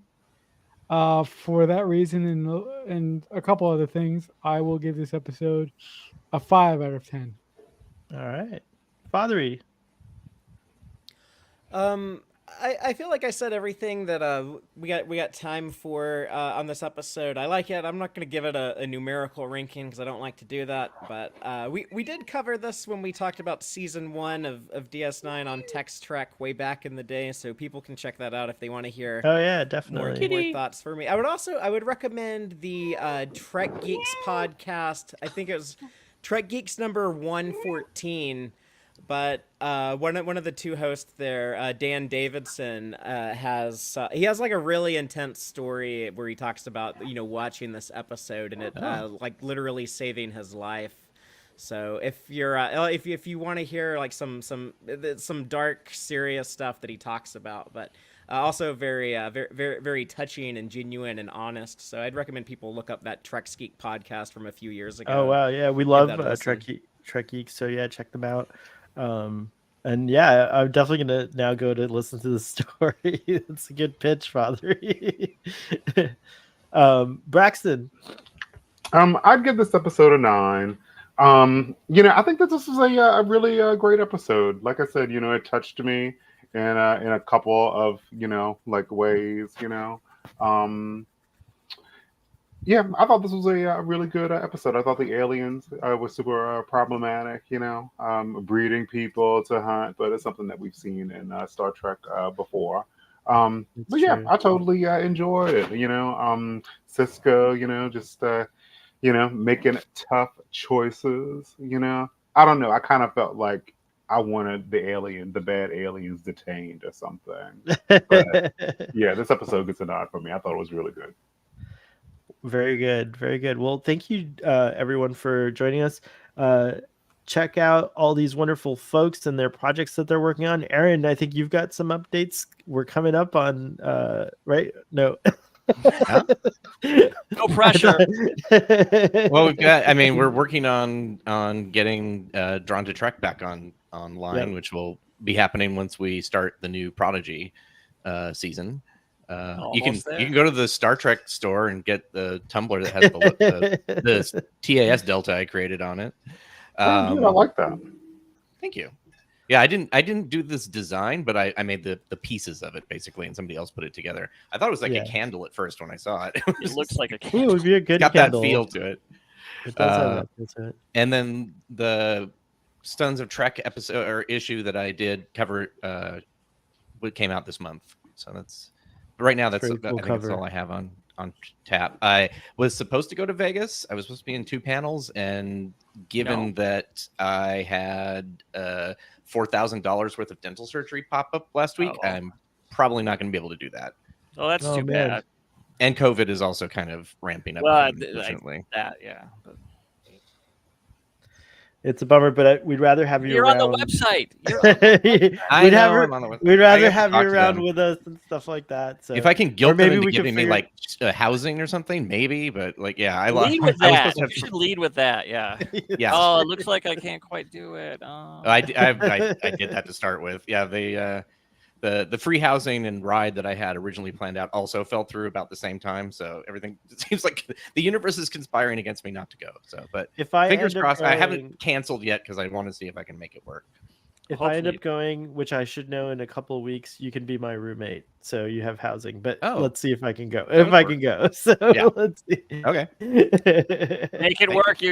For that reason and a couple other things, I will give this episode a 5 out of 10. All right, Fathery. I feel like I said everything that we got time for on this episode. I like it. I'm not going to give it a numerical ranking because I don't like to do that. But we did cover this when we talked about season 1 of DS9 on Text Trek way back in the day, so people can check that out if they want to hear. Oh yeah, definitely. More thoughts for me. I would recommend the Trek Geeks podcast. I think it was Trek Geeks number 114. But one of the two hosts there, Dan Davidson, has like a really intense story where he talks about watching this episode and it like literally saving his life. So if you're if you want to hear like some dark, serious stuff that he talks about, but also very touching and genuine and honest. So I'd recommend people look up that Trek Geek podcast from a few years ago. Oh wow, yeah, we love Trek Geek. So yeah, check them out. And yeah, I'm definitely gonna now go to listen to the story. It's a good pitch, Father. Braxton. I'd give this episode a 9. I think that this was a really great episode. Like I said, it touched me in a couple of like ways. Yeah, I thought this was a really good episode. I thought the aliens were super problematic, breeding people to hunt, but it's something that we've seen in Star Trek before. But yeah, true. I totally enjoyed it. Cisco, just making tough choices. I don't know. I kind of felt like I wanted the bad aliens detained or something. But yeah, this episode gets a nod for me. I thought it was really good. Very good. Very good. Well, thank you, everyone, for joining us. Check out all these wonderful folks and their projects that they're working on. Aaron, I think you've got some updates. We're coming up on, right? No. No pressure. Well, we're working on getting Drawn to Trek back online, which will be happening once we start the new Prodigy season. You can go to the Star Trek store and get the tumbler that has the TAS Delta I created on it. I like that. Thank you. Yeah, I didn't do this design, but I made the pieces of it basically, and somebody else put it together. I thought it was like a candle at first when I saw it. It looks like a candle. It would be a good got candle. That feel to it. It does have that feel to it. And then the Sons of Trek episode or issue that I did cover what came out this month. So that's right now. That's that's all I have on tap. I was supposed to go to Vegas. I was supposed to be in 2 panels, and given that I had $4,000 worth of dental surgery pop up last week, I'm probably not going to be able to do that. Oh, that's too bad. And COVID is also kind of ramping up. Unfortunately, But... It's a bummer, but we'd rather have you around. You're on the website. We'd rather have you around with us and stuff like that. So if I can guilt them into giving me like housing or something, maybe. But like, I lead with that. You should lead with that. Yeah. Yeah. Oh, it looks like I can't quite do it. Oh. I did that to start with. Yeah. The free housing and ride that I had originally planned out also fell through about the same time. So everything, it seems like the universe is conspiring against me not to go. So, but fingers crossed. I haven't canceled yet because I want to see if I can make it work. If I end up going, which I should know in a couple of weeks, you can be my roommate. So you have housing, but let's see if I can go. If I can go. So let's see. Okay. Make it work.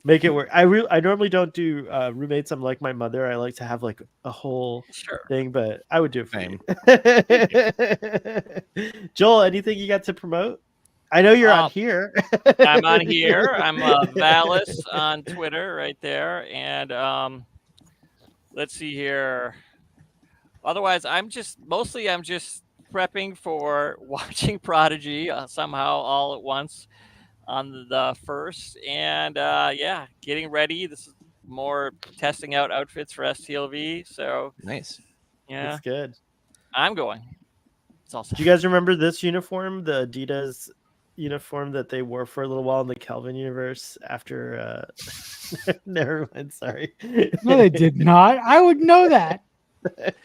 Make it work. I normally don't do roommates. I'm like my mother. I like to have like a whole thing, but I would do it for you. Joel, anything you got to promote? I know you're on here. I'm on here. I'm Valis on Twitter right there. And let's see here. Otherwise, I'm just prepping for watching Prodigy somehow all at once on the 1st, and getting ready. This is more testing out outfits for STLV. So nice. Yeah, that's good. I'm going. It's awesome. Do you guys remember this uniform, the Adidas uniform that they wore for a little while in the Kelvin universe after? Never mind. Sorry. No, they did not. I would know that.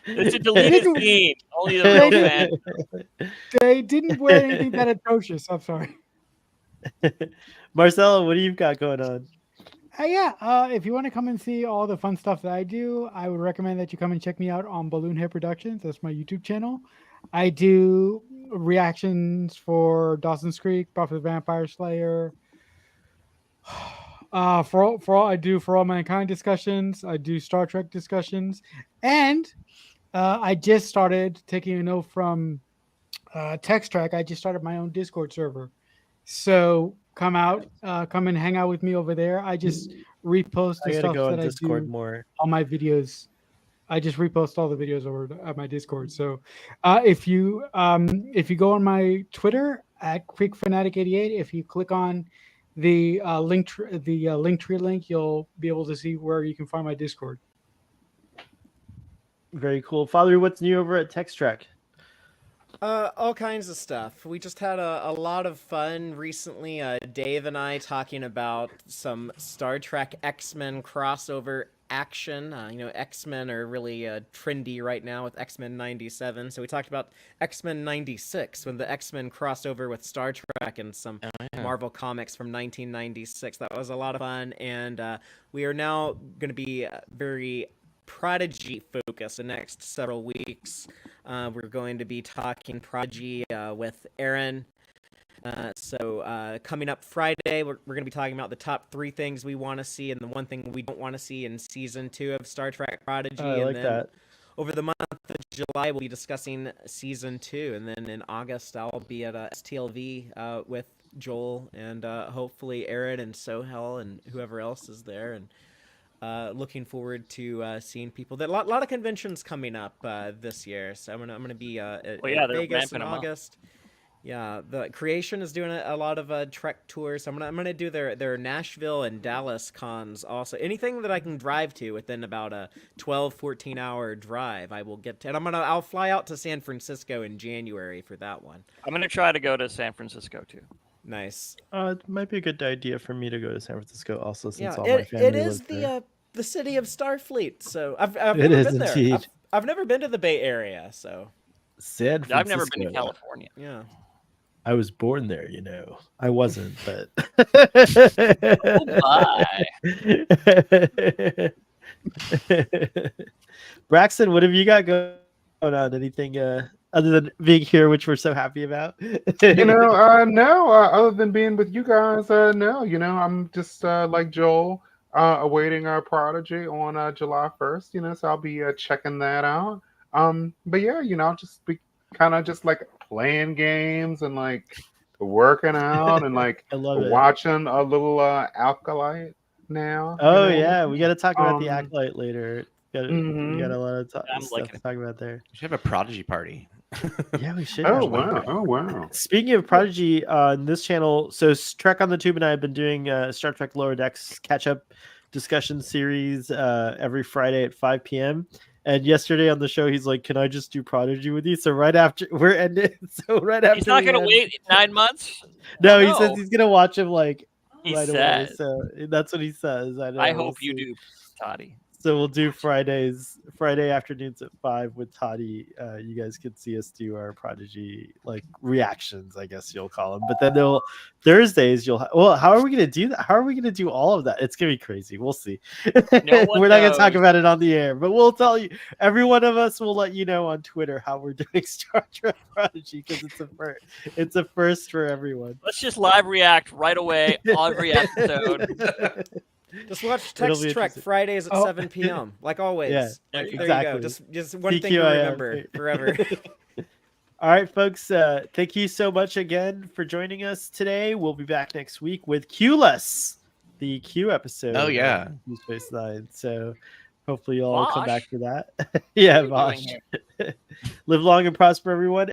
It's a deleted scene. Only the real fan. They didn't wear anything that atrocious. I'm sorry. Marcelo, what do you got going on? If you want to come and see all the fun stuff that I do, I would recommend that you come and check me out on Balloon Head Productions. That's my YouTube channel. I do reactions for Dawson's Creek, Buffy the Vampire Slayer. For all mankind discussions. I do Star Trek discussions, and I just started taking a note from Text Track. I just started my own Discord server, so come and hang out with me over there. I just repost the stuff that Discord I do more. All my videos. I just repost all the videos over at my Discord. So if you go on my Twitter at QuickFanatic88, if you click on the Linktree link, you'll be able to see where you can find my Discord. Very cool. Father, what's new over at Text Track? All kinds of stuff. We just had a lot of fun recently. Dave and I talking about some Star Trek X-Men crossover action. X-Men are really trendy right now with X-Men 97. So we talked about X-Men 96 when the X-Men crossed over with Star Trek and some Marvel comics from 1996. That was a lot of fun. And we are now going to be very Prodigy focused the next several weeks. We're going to be talking Prodigy with Aaron. So coming up Friday, we're going to be talking about the top 3 things we want to see and the one thing we don't want to see in season 2 of Star Trek Prodigy. I like that. Over the month of July, we'll be discussing season 2, and then in August, I'll be at STLV with Joel and hopefully Aaron and Sohel and whoever else is there. And looking forward to seeing people. A lot of conventions coming up this year, so I'm gonna be at Vegas in August. Yeah, the Creation is doing a lot of Trek tours. I'm gonna do their Nashville and Dallas cons also. Anything that I can drive to within about a 12-14 hour drive, I will get to. And I'll fly out to San Francisco in January for that one. I'm gonna try to go to San Francisco too. Nice. It might be a good idea for me to go to San Francisco also, since all my family it is the city of Starfleet. So I've never been there. Indeed. I've never been to the Bay Area. So San Francisco. I've never been to California. Yeah. I was born there, I wasn't, but Oh my. Braxton, what have you got going on? Anything other than being here, which we're so happy about? No, other than being with you guys, no, I'm just like Joel, awaiting our Prodigy on July 1st, so I'll be checking that out. But yeah, I'll just be kind of just like playing games and like working out and like watching a little Alkalite now. Oh yeah, we got to talk about the Acolyte later. We got a lot of stuff to talk about there. We should have a Prodigy party. Yeah, we should. Oh wow. Speaking of Prodigy, on this channel, so Trek on the Tube and I have been doing Star Trek Lower Decks catch-up discussion series every Friday at 5 p.m. And yesterday on the show, he's like, "Can I just do Prodigy with you?" So right after we're ending, he's not going to wait 9 months. No, he says he's going to watch him like right away. Said. So that's what he says. I hope you do, Toddy. So we'll do Friday afternoons at 5 with Toddy. You guys can see us do our Prodigy like reactions, I guess you'll call them. But then Thursdays how are we gonna do that? How are we gonna do all of that? It's gonna be crazy. We'll see. We're not gonna talk about it on the air, but we'll tell you. Every one of us will let you know on Twitter how we're doing Star Trek Prodigy, because it's a first for everyone. Let's just live react right away on every episode. Just watch It'll Text be Trek interesting. Fridays at 7 p.m. Like always. Yeah, Like, there exactly. you go. Just one thing to TQIM. remember forever. All right, folks. Thank you so much again for joining us today. We'll be back next week with Q-less, the Q episode. Oh, yeah. of Deep Space Nine. So hopefully you'll all come Vosh? back for that. Yeah, What are you doing Vosh. Live long and prosper, everyone.